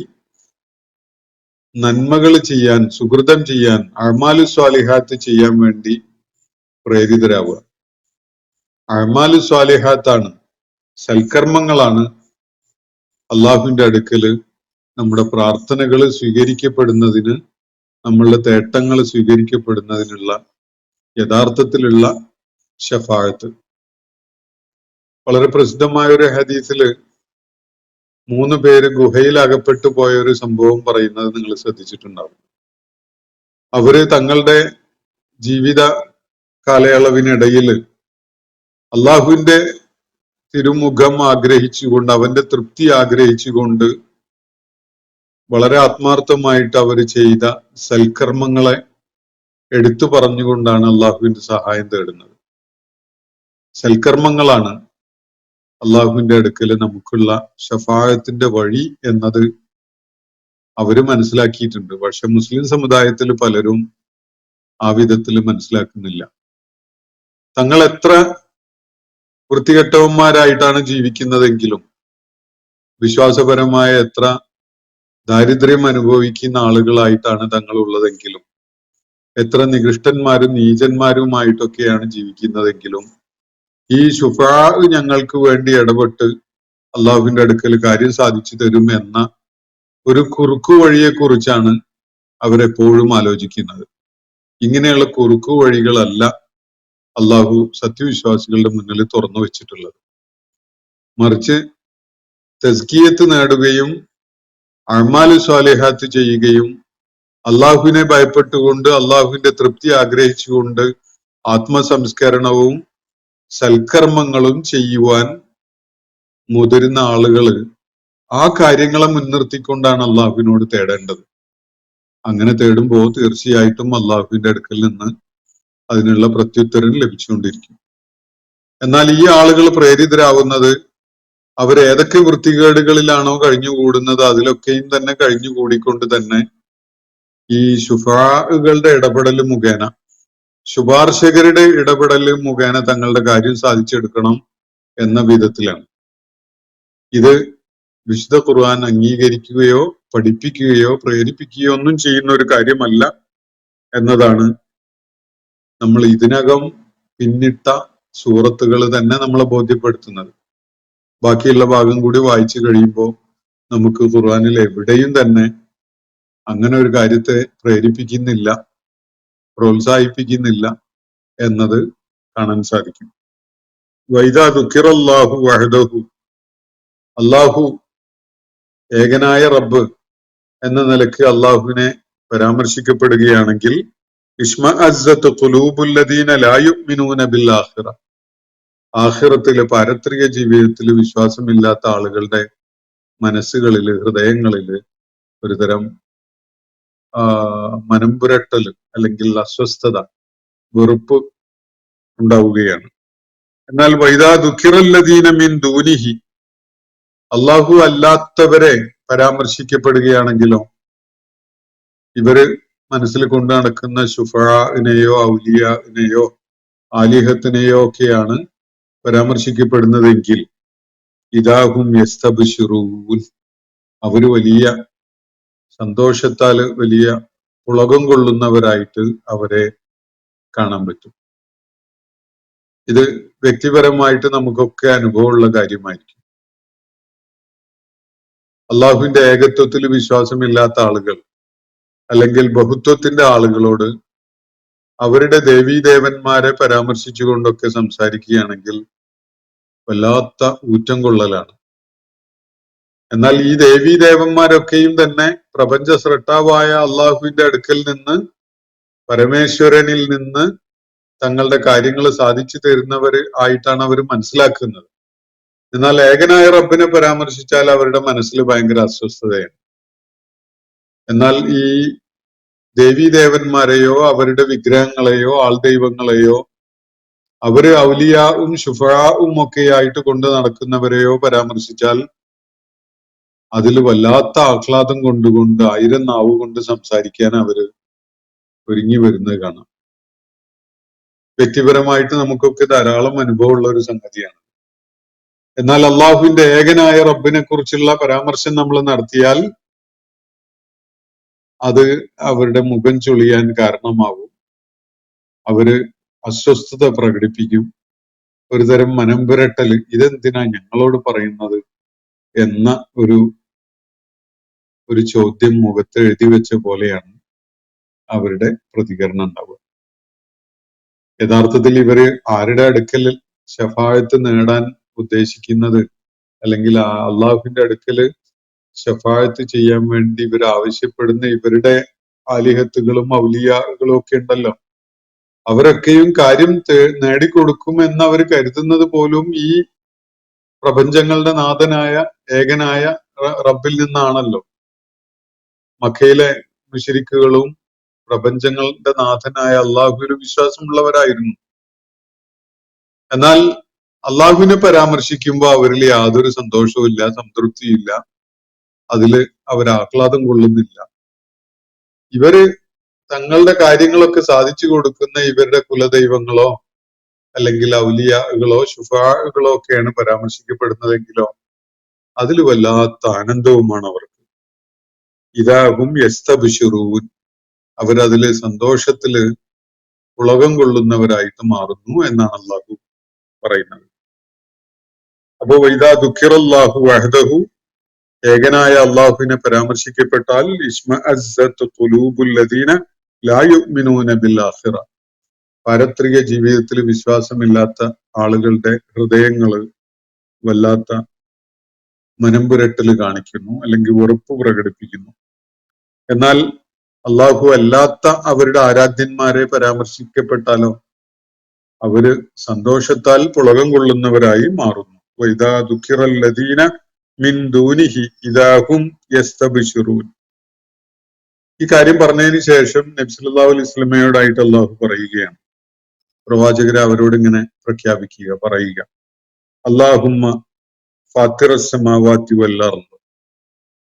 നന്മകൾ ചെയ്യാൻ, സുഹൃതം ചെയ്യാൻ, അഅ്മാലു സ്വാലിഹാത്ത് ചെയ്യാൻ വേണ്ടി പ്രേരിതരാവുക. അഅ്മാലു സ്വാലിഹാത്താണ്, സൽക്കർമ്മങ്ങളാണ് അള്ളാഹുവിന്റെ അടുക്കല് നമ്മുടെ പ്രാർത്ഥനകൾ സ്വീകരിക്കപ്പെടുന്നതിന്, നമ്മളുടെ തേട്ടങ്ങൾ സ്വീകരിക്കപ്പെടുന്നതിനുള്ള യഥാർത്ഥത്തിലുള്ള ശഫാഅത്ത്. വളരെ പ്രസിദ്ധമായ ഒരു ഹദീസില് 3 പേര് ഗുഹയിൽ അകപ്പെട്ടു പോയ ഒരു സംഭവം പറയുന്നത് നിങ്ങൾ ശ്രദ്ധിച്ചിട്ടുണ്ടാവും. അവര് തങ്ങളുടെ ജീവിത കാലയളവിനിടയിൽ അള്ളാഹുവിന്റെ തിരുമുഖം ആഗ്രഹിച്ചുകൊണ്ട്, അവന്റെ തൃപ്തി ആഗ്രഹിച്ചുകൊണ്ട് വളരെ ആത്മാർത്ഥമായിട്ട് അവർ ചെയ്ത സൽക്കർമ്മങ്ങളെ എടുത്തു പറഞ്ഞുകൊണ്ടാണ് അള്ളാഹുവിന്റെ സഹായം തേടുന്നത്. സൽക്കർമ്മങ്ങളാണ് അള്ളാഹുവിന്റെ അടുക്കല് നമുക്കുള്ള ഷഫാഅത്തിന്റെ വഴി എന്നത് അവര് മനസ്സിലാക്കിയിട്ടുണ്ട്. പക്ഷെ മുസ്ലിം സമുദായത്തിൽ പലരും ആ വിധത്തിൽ മനസ്സിലാക്കുന്നില്ല. തങ്ങൾ എത്ര വൃത്തികെട്ടവന്മാരായിട്ടാണ് ജീവിക്കുന്നതെങ്കിലും, വിശ്വാസപരമായ എത്ര ദാരിദ്ര്യം അനുഭവിക്കുന്ന ആളുകളായിട്ടാണ് തങ്ങൾ ഉള്ളതെങ്കിലും, എത്ര നികൃഷ്ടന്മാരും നീചന്മാരുമായിട്ടൊക്കെയാണ് ജീവിക്കുന്നതെങ്കിലും, ഈ ശുഫാ ഞങ്ങൾക്ക് വേണ്ടി ഇടപെട്ട് അള്ളാഹുവിന്റെ അടുക്കൽ കാര്യം സാധിച്ചു തരും എന്ന ഒരു കുറുക്കു വഴിയെ കുറിച്ചാണ് അവരെപ്പോഴും ആലോചിക്കുന്നത്. ഇങ്ങനെയുള്ള കുറുക്കു വഴികളല്ല അള്ളാഹു സത്യവിശ്വാസികളുടെ മുന്നിൽ തുറന്നു വെച്ചിട്ടുള്ളത്. മറിച്ച് തസ്കിയത്ത് നേടുകയും അഅ്മാലു സ്വാലിഹാത്ത് ചെയ്യുകയും അള്ളാഹുവിനെ ഭയപ്പെട്ടുകൊണ്ട് അള്ളാഹുവിന്റെ തൃപ്തി ആഗ്രഹിച്ചുകൊണ്ട് ആത്മസംസ്കരണവും സൽക്കർമ്മങ്ങളും ചെയ്യുവാൻ മുതിരുന്ന ആളുകള് ആ കാര്യങ്ങളെ മുൻനിർത്തിക്കൊണ്ടാണ് അള്ളാഹുവിനോട് തേടേണ്ടത്. അങ്ങനെ തേടുമ്പോൾ തീർച്ചയായിട്ടും അള്ളാഹുവിന്റെ അടുക്കൽ നിന്ന് അതിനുള്ള പ്രത്യുത്തരം ലഭിച്ചുകൊണ്ടിരിക്കും. എന്നാൽ ഈ ആളുകൾ പ്രേരിതരാവുന്നത് അവരേതൊക്കെ വൃത്തികേടുകളിലാണോ കഴിഞ്ഞുകൂടുന്നത് അതിലൊക്കെയും തന്നെ കഴിഞ്ഞുകൂടിക്കൊണ്ട് തന്നെ ഈ ശുഫാകളുടെ ഇടപെടൽ മുഖേന, ശുപാർശകരുടെ ഇടപെടൽ മുഖേന തങ്ങളുടെ കാര്യം സാധിച്ചെടുക്കണം എന്ന വിധത്തിലാണ്. ഇത് വിശുദ്ധ ഖുർആൻ അംഗീകരിക്കുകയോ പഠിപ്പിക്കുകയോ പ്രേരിപ്പിക്കുകയോ ഒന്നും ചെയ്യുന്ന ഒരു കാര്യമല്ല എന്നതാണ് നമ്മൾ ഇതിനകം പിന്നിട്ട സൂറത്തുകൾ തന്നെ നമ്മളെ ബോധ്യപ്പെടുത്തുന്നത്. ബാക്കിയുള്ള ഭാഗം കൂടി വായിച്ചു കഴിയുമ്പോൾ നമുക്ക് ഖുർആനിൽ എവിടെയും തന്നെ അങ്ങനെ ഒരു കാര്യത്തെ പ്രേരിപ്പിക്കുന്നില്ല, പ്രോത്സാഹിപ്പിക്കുന്നില്ല എന്നത് കാണാൻ സാധിക്കും. വൈദാ ദുഃഖിറല്ലാഹു വഹദഹു, അള്ളാഹു ഏകനായ റബ്ബ് എന്ന നിലക്ക് അള്ളാഹുവിനെ പരാമർശിക്കപ്പെടുകയാണെങ്കിൽ ഇഷ്മഅസ്സത്ത് ഖുലൂബുല്ലദീന ലാ യുഅ്മിനൂന ബിൽ ആഖിറ, ആഖിറത്തില് പാരത്രിക ജീവിതത്തിൽ വിശ്വാസമില്ലാത്ത ആളുകളുടെ മനസ്സുകളില്, ഹൃദയങ്ങളില് ഒരുതരം മനംപുരട്ടൽ അല്ലെങ്കിൽ അസ്വസ്ഥത, വെറുപ്പ് ഉണ്ടാവുകയാണ്. എന്നാൽ വൈദാ ദുഃഖിറല്ലദീന മിൻ ദൂനിഹി, അള്ളാഹു അല്ലാത്തവരെ പരാമർശിക്കപ്പെടുകയാണെങ്കിലോ, ഇവര് മനസ്സിൽ കൊണ്ടു നടക്കുന്ന ശുഫാഇനെയോ ഔലിയാനെയോ ആലിഹത്തിനെയോ ഒക്കെയാണ് പരാമർശിക്കപ്പെടുന്നതെങ്കിൽ ഇദാഹും യസ്തബ്ശിറൂൻ, അവര് വലിയ സന്തോഷത്താല് വലിയ പുളകം കൊള്ളുന്നവരായിട്ട് അവരെ കാണാൻ പറ്റും. ഇത് വ്യക്തിപരമായിട്ട് നമുക്കൊക്കെ അനുഭവമുള്ള കാര്യമായിരിക്കും. അള്ളാഹുവിന്റെ ഏകത്വത്തിൽ വിശ്വാസമില്ലാത്ത ആളുകൾ അല്ലെങ്കിൽ ബഹുത്വത്തിന്റെ ആളുകളോട് അവരുടെ ദേവീദേവന്മാരെ പരാമർശിച്ചുകൊണ്ടൊക്കെ സംസാരിക്കുകയാണെങ്കിൽ വല്ലാത്ത ഊറ്റം കൊള്ളലാണ്. എന്നാൽ ഈ ദേവീദേവന്മാരൊക്കെയും തന്നെ പ്രപഞ്ച സ്രഷ്ടാവായ അള്ളാഹുവിന്റെ അടുക്കൽ നിന്ന്, പരമേശ്വരനിൽ നിന്ന് തങ്ങളുടെ കാര്യങ്ങൾ സാധിച്ചു തരുന്നവർ ആയിട്ടാണ് അവർ മനസ്സിലാക്കുന്നത്. എന്നാൽ ഏകനായ റബ്ബിനെ പരാമർശിച്ചാൽ അവരുടെ മനസ്സിൽ ഭയങ്കര അസ്വസ്ഥതയാണ്. എന്നാൽ ഈ ദേവീദേവന്മാരെയോ അവരുടെ വിഗ്രഹങ്ങളെയോ ആൾദൈവങ്ങളെയോ അവര് ഔലിയാവും ശുഫാവും ഒക്കെ ആയിട്ട് കൊണ്ട് നടക്കുന്നവരെയോ പരാമർശിച്ചാൽ അതിൽ വല്ലാത്ത ആഹ്ലാദം കൊണ്ടുകൊണ്ട് 1000 നാവ് കൊണ്ട് സംസാരിക്കാൻ അവര് ഒരുങ്ങി വരുന്നത് കാണാം. വ്യക്തിപരമായിട്ട് നമുക്കൊക്കെ ധാരാളം അനുഭവമുള്ള ഒരു സംഗതിയാണ്. എന്നാൽ അള്ളാഹുവിന്റെ ഏകനായ റബ്ബിനെ കുറിച്ചുള്ള പരാമർശം നമ്മൾ നടത്തിയാൽ അത് അവരുടെ മുഖം ചൊളിയാൻ കാരണമാവും. അവര് അസ്വസ്ഥത പ്രകടിപ്പിക്കും. ഒരുതരം മനം പുരട്ടല്, ഇതെന്തിനാ ഞങ്ങളോട് പറയുന്നത് എന്ന ഒരു ചോദ്യം മുഖത്ത് എഴുതി വെച്ച പോലെയാണ് അവരുടെ പ്രതികരണം ഉണ്ടാവുക. യഥാർത്ഥത്തിൽ ഇവര് ആരുടെ അടുക്കൽ ശഫാഅത്ത് നേടാൻ ഉദ്ദേശിക്കുന്നത്, അല്ലെങ്കിൽ അള്ളാഹുവിന്റെ അടുക്കല് ശഫാഅത്ത് ചെയ്യാൻ വേണ്ടി ഇവർ ആവശ്യപ്പെടുന്ന ഇവരുടെ ആലിഹത്തുകളും ഔലിയാകളും ഒക്കെ ഉണ്ടല്ലോ, അവരൊക്കെയും കാര്യം നേടിക്കൊടുക്കുമെന്ന് അവർ കരുതുന്നത് പോലും ഈ പ്രപഞ്ചങ്ങളുടെ നാഥനായ ഏകനായ റബ്ബിൽ നിന്നാണല്ലോ. മക്കയിലെ മുശ്രിക്കുകളും പ്രപഞ്ചങ്ങളുടെ നാഥനായ അള്ളാഹുവിൽ വിശ്വാസമുള്ളവരായിരുന്നു. എന്നാൽ അള്ളാഹുവിനെ പരാമർശിക്കുമ്പോൾ അവരിൽ യാതൊരു സന്തോഷവും ഇല്ല, സംതൃപ്തിയില്ല, അതില് അവർ ആഹ്ലാദം കൊള്ളുന്നില്ല. ഇവര് തങ്ങളുടെ കാര്യങ്ങളൊക്കെ സാധിച്ചു കൊടുക്കുന്ന ഇവരുടെ കുലദൈവങ്ങളോ അല്ലെങ്കിൽ ഔലിയാകളോ ശുഫാകളോ ഒക്കെയാണ് പരാമർശിക്കപ്പെടുന്നതെങ്കിലോ അതിൽ വല്ലാത്ത ആനന്ദവുമാണ് അവർക്ക്. ഇദാഹും യസ്തബ്ശിറൂൻ, അവരതില് സന്തോഷത്തില് പുളകം കൊള്ളുന്നവരായിട്ട് മാറുന്നു എന്നാണ് അള്ളാഹു പറയുന്നത്. അപ്പോ വൈദാ ദുഃഖിറല്ലാഹു വഹ്ദഹു, ഏകനായ അള്ളാഹുവിനെ പരാമർശിക്കപ്പെട്ടാൽ ഇസ്മഅസ്സത്ത് ഖുലൂബുൽ ലദീന ലാ യുഅ്മിനൂന ബിൽ ആഖിറ, പാരത്രിക ജീവിതത്തിൽ വിശ്വാസമില്ലാത്ത ആളുകളുടെ ഹൃദയങ്ങള് വല്ലാത്ത മനംപുരട്ടല് കാണിക്കുന്നു, അല്ലെങ്കിൽ വെറുപ്പ് പ്രകടിപ്പിക്കുന്നു. എന്നാൽ അള്ളാഹു അല്ലാത്ത അവരുടെ ആരാധ്യന്മാരെ പരാമർശിക്കപ്പെട്ടാലോ അവര് സന്തോഷത്താൽ പുളകം കൊള്ളുന്നവരായി മാറുന്നു. വൈദാ ദുഃഖിറൽ ലദീന മിൻ ദൂനിഹി ഇദാഹും യസ്തബ്ശിറൂൻ. ഈ കാര്യം പറഞ്ഞതിന് ശേഷം നബി സല്ലല്ലാഹു അലൈഹി വസല്ലമയോടായിട്ട് അള്ളാഹു പറയുകയാണ്, പ്രവാചകരെ അവരോട് ഇങ്ങനെ പ്രഖ്യാപിക്കുക, പറയുക, അല്ലാഹുമ്മ ഫാത്തിറസ് സമാവാതി വൽ അർദ്,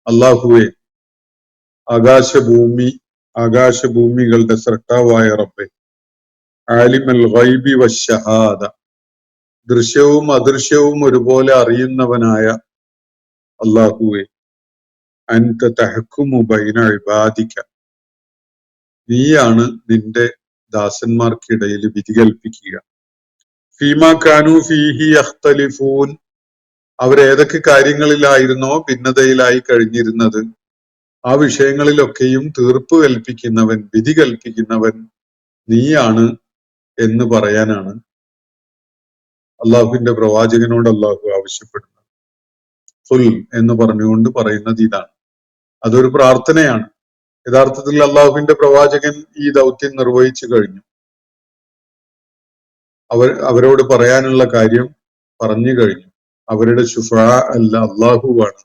അല്ലാഹുവേ ആകാശഭൂമികളുടെ സൃഷ്ടാവായ റബ്ബേ, ആലിമൽ ഗൈബി വശഹാദ, ദൃശ്യവും അദൃശ്യവും ഒരുപോലെ അറിയുന്നവനായ അല്ലാഹുവേ, അൻത തഹ്കുമു ബൈന ഇബാദിക, നീയാണ് നിന്റെ ദാസന്മാർക്കിടയിൽ വിധി കൽപ്പിക്കുക. ഫീമാ കാനൂ ഫീഹി യഖ്തലിഫൂൻ, അവരേതൊക്കെ കാര്യങ്ങളിലായിരുന്നോ ഭിന്നതയിലായി കഴിഞ്ഞിരുന്നത് ആ വിഷയങ്ങളിലൊക്കെയും തീർപ്പ് കൽപ്പിക്കുന്നവൻ, വിധി കൽപ്പിക്കുന്നവൻ നീയാണ് എന്ന് പറയാനാണ് അള്ളാഹുവിന്റെ പ്രവാചകനോട് അള്ളാഹു ആവശ്യപ്പെടുന്നത്. ഖുൽ എന്ന് പറഞ്ഞുകൊണ്ട് പറയുന്നത് ഇതാണ്. അതൊരു പ്രാർത്ഥനയാണ്. യഥാർത്ഥത്തിൽ അള്ളാഹുവിന്റെ പ്രവാചകൻ ഈ ദൗത്യം നിർവഹിച്ചു കഴിഞ്ഞു. അവരോട് പറയാനുള്ള കാര്യം പറഞ്ഞു കഴിഞ്ഞു. അവരുടെ ശുഫാ അല്ല, അള്ളാഹുവാണ്,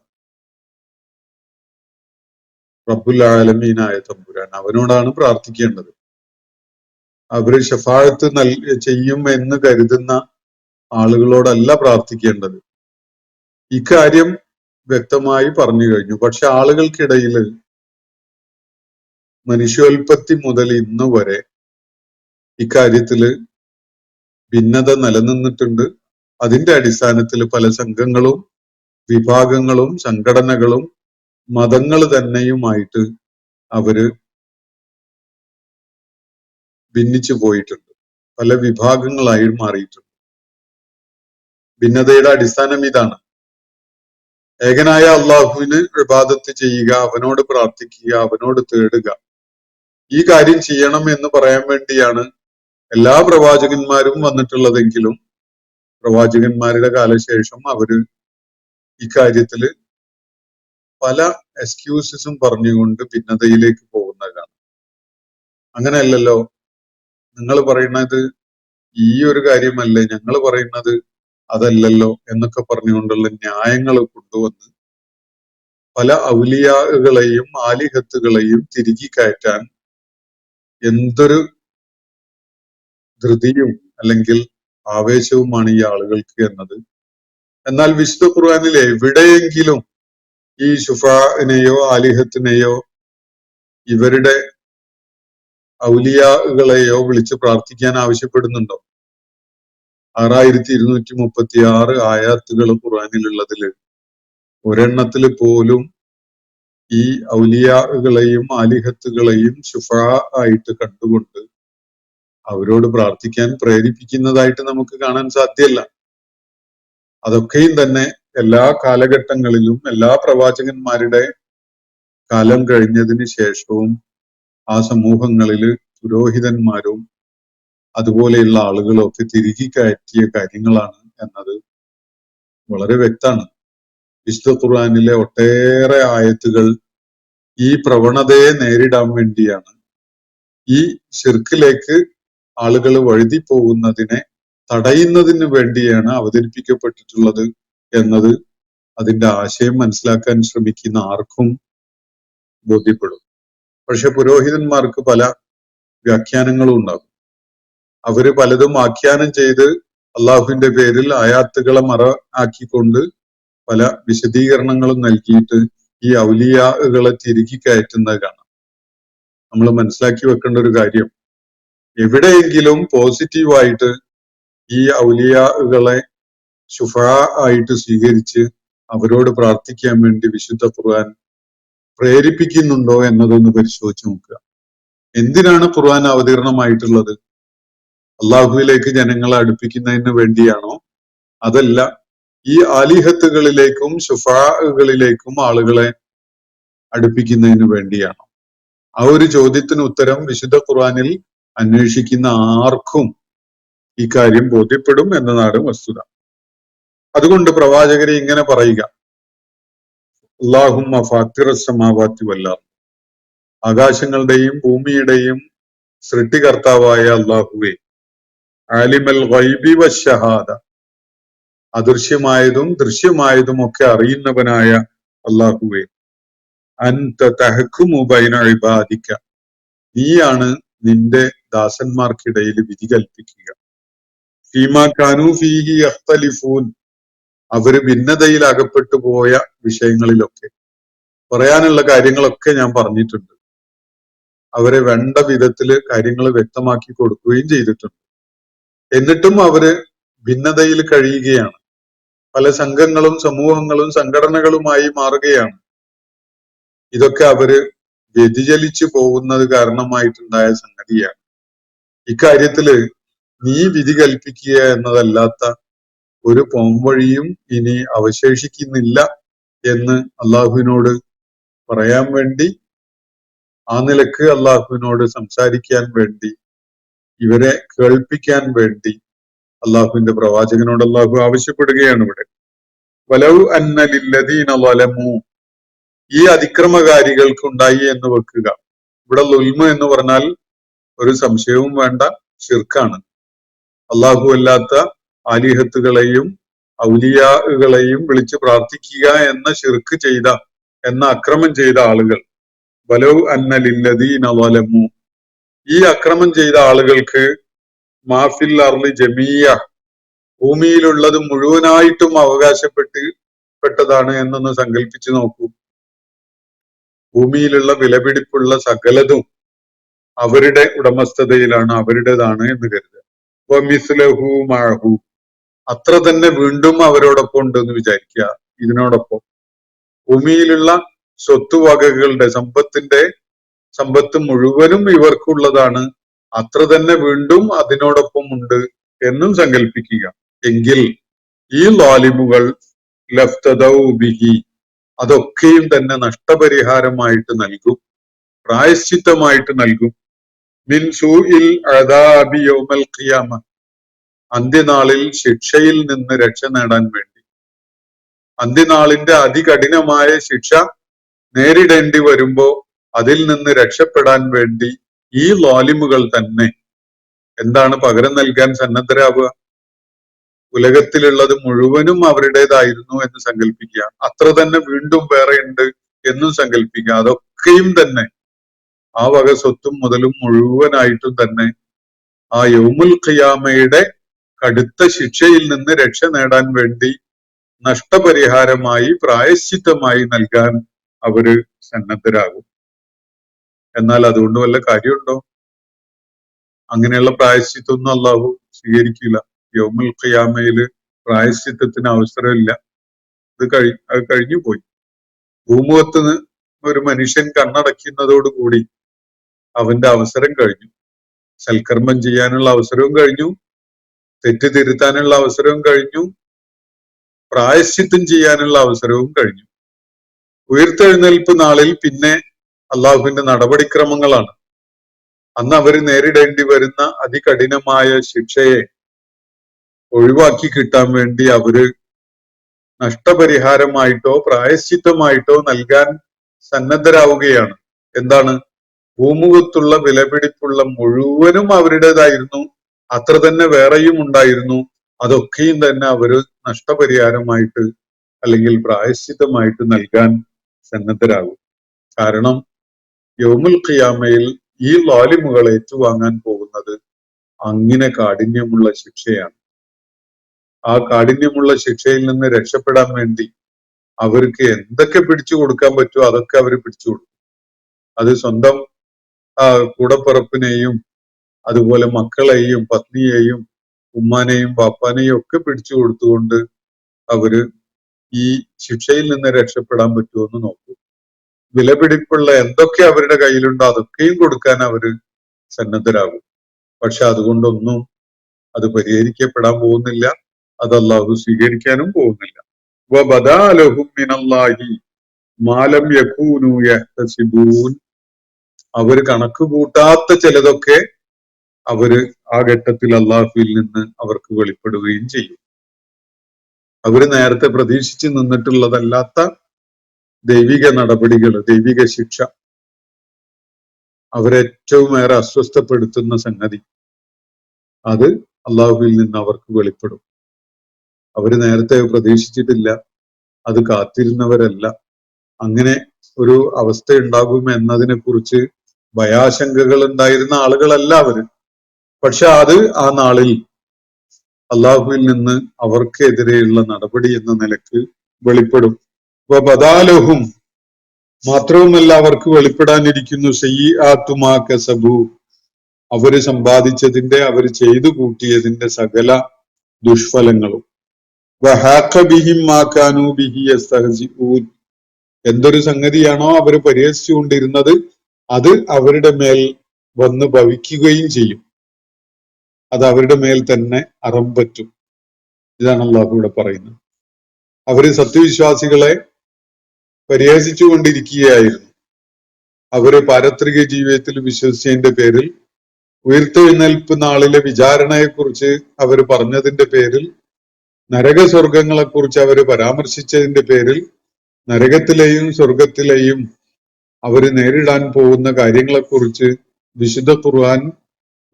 റബ്ബുൽ ആലമീനായ തമ്പുരാൻ, അവനോടാണ് പ്രാർത്ഥിക്കേണ്ടത്. അവര് ശഫാഅത്ത് ചെയ്യും എന്ന് കരുതുന്ന ആളുകളോടല്ല പ്രാർത്ഥിക്കേണ്ടത്. ഇക്കാര്യം വ്യക്തമായി പറഞ്ഞു കഴിഞ്ഞു. പക്ഷെ ആളുകൾക്കിടയിൽ മനുഷ്യോൽപത്തി മുതൽ ഇന്ന് വരെ ഇക്കാര്യത്തില് ഭിന്നത നിലനിന്നിട്ടുണ്ട്. അതിന്റെ അടിസ്ഥാനത്തിൽ പല സംഘങ്ങളും വിഭാഗങ്ങളും സംഘടനകളും മതങ്ങൾ തന്നെയുമായിട്ട് അവര് ഭിന്നിച്ചു പോയിട്ടുണ്ട്, പല വിഭാഗങ്ങളായി മാറിയിട്ടുണ്ട്. ഭിന്നതയുടെ അടിസ്ഥാനം ഇതാണ്. ഏകനായ അള്ളാഹുവിന് ഇബാദത്ത് ചെയ്യുക, അവനോട് പ്രാർത്ഥിക്കുക, അവനോട് തേടുക, ഈ കാര്യം ചെയ്യണം എന്ന് പറയാൻ വേണ്ടിയാണ് എല്ലാ പ്രവാചകന്മാരും വന്നിട്ടുള്ളതെങ്കിലും പ്രവാചകന്മാരുടെ കാലശേഷം അവര് ഇക്കാര്യത്തില് പല എക്സ്ക്യൂസസും പറഞ്ഞുകൊണ്ട് ഭിന്നതയിലേക്ക് പോകുന്നതാണ്. അങ്ങനെയല്ലല്ലോ, നിങ്ങൾ പറയുന്നത് ഈ ഒരു കാര്യമല്ലേ, ഞങ്ങൾ പറയുന്നത് അതല്ലല്ലോ എന്നൊക്കെ പറഞ്ഞുകൊണ്ടുള്ള ന്യായങ്ങൾ കൊണ്ടുവന്ന് പല ഔലിയാകളെയും ആലിഹത്തുകളെയും തിരികെ കയറ്റാൻ എന്തൊരു ധൃതിയും അല്ലെങ്കിൽ ആവേശവുമാണ് ഈ ആളുകൾക്ക് എന്നത്. എന്നാൽ വിശുദ്ധ ഖുർആനിൽ എവിടെയെങ്കിലും ഈ ശുഫാനെയോ ആലിഹത്തിനെയോ ഇവരുടെ ഔലിയാകളെയോ വിളിച്ച് പ്രാർത്ഥിക്കാൻ ആവശ്യപ്പെടുന്നുണ്ടോ? 6236 ആയാത്തുകൾ ഖുർആനിലുള്ളതിൽ ഒരെണ്ണത്തിൽ പോലും ഈ ഔലിയാകളെയും ആലിഹത്തുകളെയും ശുഫാ ആയിട്ട് കണ്ടുകൊണ്ട് അവരോട് പ്രാർത്ഥിക്കാൻ പ്രേരിപ്പിക്കുന്നതായിട്ട് നമുക്ക് കാണാൻ സാധ്യമല്ല. അതൊക്കെയും തന്നെ എല്ലാ കാലഘട്ടങ്ങളിലും എല്ലാ പ്രവാചകന്മാരുടെ കാലം കഴിഞ്ഞതിന് ശേഷവും ആ സമൂഹങ്ങളിൽ പുരോഹിതന്മാരും അതുപോലെയുള്ള ആളുകളും ഒക്കെ തിരികെ കയറ്റിയ കാര്യങ്ങളാണ് എന്നത് വളരെ വ്യക്തമാണ്. വിശുദ്ധ ഖുർആനിലെ ഒട്ടേറെ ആയത്തുകൾ ഈ പ്രവണതയെ നേരിടാൻ വേണ്ടിയാണ്, ഈ ശിർക്കിലേക്ക് ആളുകൾ വഴുതി പോകുന്നതിനെ തടയുന്നതിന് വേണ്ടിയാണ് അവതരിപ്പിക്കപ്പെട്ടിട്ടുള്ളത് എന്നത് അതിന്റെ ആശയം മനസ്സിലാക്കാൻ ശ്രമിക്കുന്ന ആർക്കും ബോധ്യപ്പെടും. പക്ഷെ പുരോഹിതന്മാർക്ക് പല വ്യാഖ്യാനങ്ങളും ഉണ്ടാകും. അവര് പലതും ആഖ്യാനം ചെയ്ത് അള്ളാഹുവിന്റെ പേരിൽ ആയാത്തുകളെ മറ ആക്കിക്കൊണ്ട് പല വിശദീകരണങ്ങളും നൽകിയിട്ട് ഈ ഔലിയാകളെ തിരികെ കയറ്റുന്നത് കാണാം. നമ്മൾ മനസ്സിലാക്കി വെക്കേണ്ട ഒരു കാര്യം, എവിടെയെങ്കിലും പോസിറ്റീവായിട്ട് ഈ ഔലിയാകളെ ശുഫാ ആയിട്ട് സ്വീകരിച്ച് അവരോട് പ്രാർത്ഥിക്കാൻ വേണ്ടി വിശുദ്ധ ഖുർആൻ പ്രേരിപ്പിക്കുന്നുണ്ടോ എന്നതൊന്ന് പരിശോധിച്ച് നോക്കുക. എന്തിനാണ് ഖുർആൻ അവതീർണമായിട്ടുള്ളത്? അള്ളാഹുവിലേക്ക് ജനങ്ങളെ അടുപ്പിക്കുന്നതിന് വേണ്ടിയാണോ? അതല്ല ഈ ആലിഹത്തുകളിലേക്കും ശുഫാകളിലേക്കും ആളുകളെ അടുപ്പിക്കുന്നതിന് വേണ്ടിയാണോ? ആ ഒരു ചോദ്യത്തിന് ഉത്തരം വിശുദ്ധ ഖുർആനിൽ അന്വേഷിക്കുന്ന ആർക്കും ഈ കാര്യം ബോധ്യപ്പെടും എന്നതാണ് വസ്തുത. അതുകൊണ്ട് പ്രവാചകരെ ഇങ്ങനെ പറയുക, അല്ലാഹുമ്മ ഫാത്തിറസ് സമാവാതി വൽ അർദ്, ആകാശങ്ങളുടെയും ഭൂമിയുടെയും സൃഷ്ടികർത്താവായ അല്ലാഹുവേ, ആലിമൽ ഗൈബി വശഹാദ, അദൃശ്യമായതും ദൃശ്യമായതും ഒക്കെ അറിയുന്നവനായ അല്ലാഹുവേ, അൻത തഹ്കുമു ബൈന ഇബാദിക, നീയാണ് നിന്റെ ദാസന്മാർക്കിടയിൽ വിധി കൽപ്പിക്കുക. ഫീമാ കാനൂ ഫീഹി യഖ്തലിഫൂൻ, അവര് ഭിന്നതയിൽ അകപ്പെട്ടു പോയ വിഷയങ്ങളിലൊക്കെ. പറയാനുള്ള കാര്യങ്ങളൊക്കെ ഞാൻ പറഞ്ഞിട്ടുണ്ട്. അവരെ വേണ്ട വിധത്തില് കാര്യങ്ങൾ വ്യക്തമാക്കി കൊടുക്കുകയും ചെയ്തിട്ടുണ്ട്. എന്നിട്ടും അവര് ഭിന്നതയിൽ കഴിയുകയാണ്. പല സംഘങ്ങളും സമൂഹങ്ങളും സംഘടനകളുമായി മാറുകയാണ്. ഇതൊക്കെ അവര് വ്യതിചലിച്ചു പോകുന്നത് കാരണമായിട്ടുണ്ടായ സംഗതിയാണ്. ഇക്കാര്യത്തില് നീ വിധി കൽപ്പിക്കുക എന്നതല്ലാത്ത ഒരു പോംവഴിയും ഇനി അവശേഷിക്കുന്നില്ല എന്ന് അള്ളാഹുവിനോട് പറയാൻ വേണ്ടി, ആ നിലക്ക് അള്ളാഹുവിനോട് സംസാരിക്കാൻ വേണ്ടി, ഇവരെ കേൾപ്പിക്കാൻ വേണ്ടി അള്ളാഹുവിന്റെ പ്രവാചകനോട് അള്ളാഹു ആവശ്യപ്പെടുകയാണ് ഇവിടെ. വലൗ അന്ന ലില്ലദീന ളലമു, ഈ അതിക്രമകാരികൾക്ക് ഉണ്ടായി എന്ന് വെക്കുക. ഇവിടെ ളുൽമ് എന്ന് പറഞ്ഞാൽ ഒരു സംശയവും വേണ്ട, ശിർക്കാണ്. അള്ളാഹു അല്ലാത്ത ആലിഹത്തുകളെയും ഔലിയാകളെയും വിളിച്ച് പ്രാർത്ഥിക്കുക എന്ന ശിർക്ക് ചെയ്ത, എന്ന അക്രമം ചെയ്ത ആളുകൾ, വലൗ അന്ന ലില്ലദീന ളലമു, ഈ അക്രമം ചെയ്ത ആളുകൾക്ക് മാഫിൽ അർളി ജമീയ, ഭൂമിയിലുള്ളത് മുഴുവനായിട്ടും അവകാശപ്പെട്ടതാണ് എന്നൊന്ന് സങ്കല്പിച്ചു നോക്കൂ. ഭൂമിയിലുള്ള വിലപിടിപ്പുള്ള സകലതും അവരുടെ ഉടമസ്ഥതയിലാണ്, അവരുടേതാണ് എന്ന് കരുതുക. വമിസ്ലഹു മഅഹു, അത്ര തന്നെ വീണ്ടും അവരോടൊപ്പം ഉണ്ടെന്ന് വിചാരിക്കുക. ഇതിനോടൊപ്പം ഭൂമിയിലുള്ള സ്വത്തുവകകളുടെ സമ്പത്ത് മുഴുവനും ഇവർക്കുള്ളതാണ്, അത്ര തന്നെ വീണ്ടും അതിനോടൊപ്പം ഉണ്ട് എന്നും സങ്കല്പിക്കുക. എങ്കിൽ ഈ ളാലിമുകൾ ലഫ്തദൗ ബിഹി, അതൊക്കെയും തന്നെ നഷ്ടപരിഹാരമായിട്ട് നൽകും, പ്രായശ്ചിത്തമായിട്ട് നൽകും. മിൻ സൂഇൽ അദാബി യൗമൽ ഖിയാമ, അന്ത്യനാളിൽ ശിക്ഷയിൽ നിന്ന് രക്ഷ നേടാൻ വേണ്ടി, അന്ത്യനാളിന്റെ അതികഠിനമായ ശിക്ഷ നേരിടേണ്ടി വരുമ്പോ അതിൽ നിന്ന് രക്ഷപ്പെടാൻ വേണ്ടി ഈ ളാലിമുകൾ തന്നെ എന്താണ് പകരം നൽകാൻ സന്നദ്ധരാവുക? ഉലകത്തിലുള്ളത് മുഴുവനും അവരുടേതായിരുന്നു എന്ന് സങ്കല്പിക്കുക, അത്ര തന്നെ വീണ്ടും വേറെ ഉണ്ട് എന്നും സങ്കല്പിക്കുക. അതൊക്കെയും തന്നെ ആ വക സ്വത്തും മുതലും മുഴുവനായിട്ടും തന്നെ ആ യൗമുൽ ഖിയാമയുടെ കടുത്ത ശിക്ഷയിൽ നിന്ന് രക്ഷ നേടാൻ വേണ്ടി നഷ്ടപരിഹാരമായി പ്രായശ്ചിത്തമായി നൽകാൻ അവര് സന്നദ്ധരാകും. എന്നാൽ അതുകൊണ്ട് വല്ല കാര്യമുണ്ടോ? അങ്ങനെയുള്ള പ്രായശ്ചിത്തൊന്നും അള്ളാഹു സ്വീകരിക്കില്ല. യൗമുൽ ഖിയാമയില് പ്രായശ്ചിത്തത്തിന് അവസരമില്ല. അത് കഴിഞ്ഞു പോയി. ഭൂമുഖത്ത് ഒരു മനുഷ്യൻ കണ്ണടയ്ക്കുന്നതോടുകൂടി അവന്റെ അവസരം കഴിഞ്ഞു. സൽക്കർമ്മം ചെയ്യാനുള്ള അവസരവും കഴിഞ്ഞു, തെറ്റ് തിരുത്താനുള്ള അവസരവും കഴിഞ്ഞു, പ്രായശ്ചിത്തം ചെയ്യാനുള്ള അവസരവും കഴിഞ്ഞു. ഉയർത്തെഴുന്നേൽപ്പ് നാളിൽ പിന്നെ അള്ളാഹുവിന്റെ നടപടിക്രമങ്ങളാണ്. അന്ന് അവർ നേരിടേണ്ടി വരുന്ന അതികഠിനമായ ശിക്ഷയെ ഒഴിവാക്കി കിട്ടാൻ വേണ്ടി അവര് നഷ്ടപരിഹാരമായിട്ടോ പ്രായശ്ചിത്തമായിട്ടോ നൽകാൻ സന്നദ്ധരാവുകയാണ്. എന്താണ്? ഭൂമുഖത്തുള്ള വിലപിടിപ്പുള്ള മുഴുവനും അവരുടേതായിരുന്നു, അത്ര തന്നെ വേറെയും ഉണ്ടായിരുന്നു. അതൊക്കെയും തന്നെ അവര് നഷ്ടപരിഹാരമായിട്ട് അല്ലെങ്കിൽ പ്രായശ്ചിത്തമായിട്ട് നൽകാൻ സന്നദ്ധരാകും. കാരണം യൗമുൽ ഖിയാമയിൽ ഈ ളാലിമുകൾ ഏറ്റുവാങ്ങാൻ പോകുന്നത് അങ്ങനെ കാഠിന്യമുള്ള ശിക്ഷയാണ്. ആ കാഠിന്യമുള്ള ശിക്ഷയിൽ നിന്ന് രക്ഷപ്പെടാൻ വേണ്ടി അവർക്ക് എന്തൊക്കെ പിടിച്ചു കൊടുക്കാൻ പറ്റുമോ അതൊക്കെ അവർ പിടിച്ചു കൊടുക്കും. അത് സ്വന്തം കൂടപ്പിറപ്പിനെയും അതുപോലെ മക്കളെയും പത്നിയെയും ഉമ്മാനെയും പാപ്പാനെയും ഒക്കെ പിടിച്ചു കൊടുത്തുകൊണ്ട് അവര് ഈ ശിക്ഷയിൽ നിന്ന് രക്ഷപ്പെടാൻ പറ്റുമോ എന്ന് നോക്കും. വിലപിടിപ്പുള്ള എന്തൊക്കെ അവരുടെ കയ്യിലുണ്ടോ അതൊക്കെയും കൊടുക്കാൻ അവര് സന്നദ്ധരാകും. പക്ഷെ അതുകൊണ്ടൊന്നും അത് പരിഹരിക്കപ്പെടാൻ പോകുന്നില്ല, അത് അല്ലാഹു സ്വീകരിക്കാനും പോകുന്നില്ല. വബദാ ലഹും മിനല്ലാഹി മാ ലം യകൂനു യഹ്തസിബൂൻ. അവര് കണക്ക് കൂട്ടാത്ത ചിലതൊക്കെ അവര് ആ ഘട്ടത്തിൽ അള്ളാഹുവിൽ നിന്ന് അവർക്ക് വെളിപ്പെടുകയും ചെയ്യും. അവര് നേരത്തെ പ്രതീക്ഷിച്ച് നിന്നിട്ടുള്ളതല്ലാത്ത ദൈവിക നടപടികൾ, ദൈവിക ശിക്ഷ, അവരേറ്റവും ഏറെ അസ്വസ്ഥപ്പെടുത്തുന്ന സംഗതി, അത് അള്ളാഹുവിൽ നിന്ന് അവർക്ക് വെളിപ്പെടും. അവര് നേരത്തെ പ്രതീക്ഷിച്ചിട്ടില്ല, അത് കാത്തിരുന്നവരല്ല. അങ്ങനെ ഒരു അവസ്ഥ ഉണ്ടാകും എന്നതിനെ കുറിച്ച് ഭയാശങ്കകൾ ഉണ്ടായിരുന്ന ആളുകളല്ല അവര്. പക്ഷെ അത് ആ നാളിൽ അള്ളാഹുവിൽ നിന്ന് അവർക്കെതിരെയുള്ള നടപടി എന്ന നിലക്ക് വെളിപ്പെടും. ബദാലഹും, മാത്രവുമല്ല അവർക്ക് വെളിപ്പെടാനിരിക്കുന്നു സയ്യിആതു മാ കസബു, അവര് സമ്പാദിച്ചതിന്റെ, അവര് ചെയ്തു കൂട്ടിയതിന്റെ സകല ദുഷ്ഫലങ്ങളും. വഹാഖ ബിഹിം മാ കാനൂ ബിഹി യസ്തഹ്സിഊൻ, എന്തൊരു സംഗതിയാണോ അവര് പരിഹസിച്ചുകൊണ്ടിരുന്നത് അത് അവരുടെ മേൽ വന്ന് ഭവിക്കുകയും ചെയ്യും. അത് അവരുടെ മേൽ തന്നെ അറം പറ്റും. ഇതാണ് അള്ളാഹു ഇവിടെ പറയുന്നത്. അവര് സത്യവിശ്വാസികളെ പരിഹസിച്ചു കൊണ്ടിരിക്കുകയായിരുന്നു. അവര് പാരത്രിക ജീവിതത്തിൽ വിശ്വസിച്ചതിന്റെ പേരിൽ, ഉയർത്തെഴുന്നേൽപ്പ് നാളിലെ വിചാരണയെക്കുറിച്ച് അവർ പറഞ്ഞതിന്റെ പേരിൽ, നരകസ്വർഗങ്ങളെ കുറിച്ച് അവര് പരാമർശിച്ചതിന്റെ പേരിൽ, നരകത്തിലെയും സ്വർഗത്തിലെയും അവര് നേരിടാൻ പോകുന്ന കാര്യങ്ങളെക്കുറിച്ച് വിശുദ്ധ ഖുർആൻ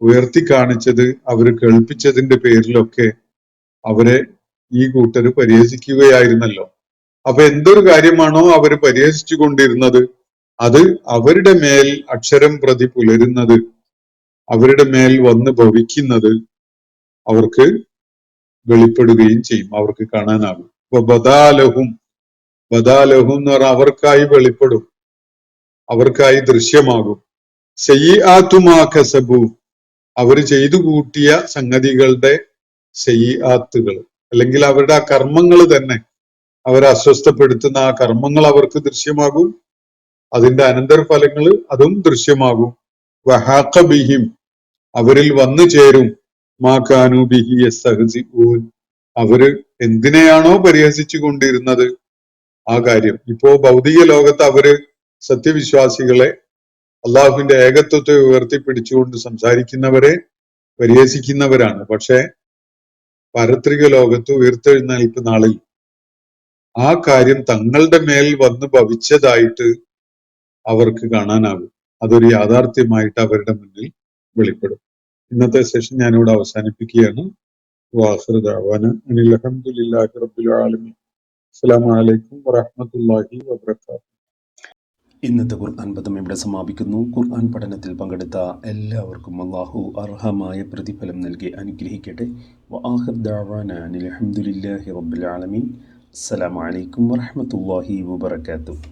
ഉയർത്തി കാണിച്ചത് അവര് കേൾപ്പിച്ചതിന്റെ പേരിലൊക്കെ അവരെ ഈ കൂട്ടര് പരിഹസിക്കുകയായിരുന്നല്ലോ. അപ്പൊ എന്തൊരു കാര്യമാണോ അവര് പരിഹസിച്ചു കൊണ്ടിരുന്നത് അത് അവരുടെ മേൽ അക്ഷരം പ്രതി പുലരുന്നത്, അവരുടെ മേൽ വന്ന് ഭവിക്കുന്നത് അവർക്ക് വെളിപ്പെടുകയും ചെയ്യും, അവർക്ക് കാണാനാകും. അപ്പൊ ബദാലഹും എന്ന് പറഞ്ഞാൽ അവർക്കായി വെളിപ്പെടും, അവർക്കായി ദൃശ്യമാകും. സയ്യിആതു മാ കസബു, അവര് ചെയ്തു കൂട്ടിയ സംഗതികളുടെ സയ്യിആത്തുകൾ, അല്ലെങ്കിൽ അവരുടെ ആ കർമ്മങ്ങൾ തന്നെ, അവരെ അസ്വസ്ഥപ്പെടുത്തുന്ന ആ കർമ്മങ്ങൾ അവർക്ക് ദൃശ്യമാകും. അതിന്റെ അനന്തരഫലങ്ങൾ അതും ദൃശ്യമാകും. വഹാഖ ബിഹിം, അവരിൽ വന്നു ചേരും മാ കാനൂ ബിഹി യസ്തഹ്സിഊൻ, അവര് എന്തിനെയാണോ പരിഹസിച്ചു കൊണ്ടിരുന്നത് ആ കാര്യം. ഇപ്പോ ഭൗതിക ലോകത്ത് അവര് സത്യവിശ്വാസികളെ, അള്ളാഹുവിന്റെ ഏകത്വത്തെ ഉയർത്തിപ്പിടിച്ചുകൊണ്ട് സംസാരിക്കുന്നവരെ പരിഹസിക്കുന്നവരാണ്. പക്ഷെ പാരത്രിക ലോകത്ത് ഉയർത്തെഴുന്നേൽപ്പ് നാളിൽ ആ കാര്യം തങ്ങളുടെ മേൽ വന്ന് ഭവിച്ചതായിട്ട് അവർക്ക് കാണാനാകും. അതൊരു യാഥാർത്ഥ്യമായിട്ട് അവരുടെ മുന്നിൽ വെളിപ്പെടും. ഇന്നത്തെ സെഷൻ ഞാനിവിടെ അവസാനിപ്പിക്കുകയാണ്. വാഖിറു ദഅ്വാന അനിൽ ഹംദുലില്ലാഹി റബ്ബിൽ ആലമീൻ. അസ്സലാമു അലൈക്കും വറഹ്മത്തുള്ളാഹി വബറകാതുഹു. ഇന്നത്തെ ഖുർആൻ പദം ഇവിടെ സമാപിക്കുന്നു. ഖുർആൻ പഠനത്തിൽ പങ്കെടുത്ത എല്ലാവർക്കും അല്ലാഹു അർഹമായ പ്രതിഫലം നൽകി അനുഗ്രഹിക്കട്ടെ. വആഖിറു ദഅ്വാന അനിൽ ഹംദുലില്ലാഹി റബ്ബിൽ ആലമീൻ. അസ്സലാമു അലൈക്കും വറഹ്മത്തുള്ളാഹി വബറകാതുഹു.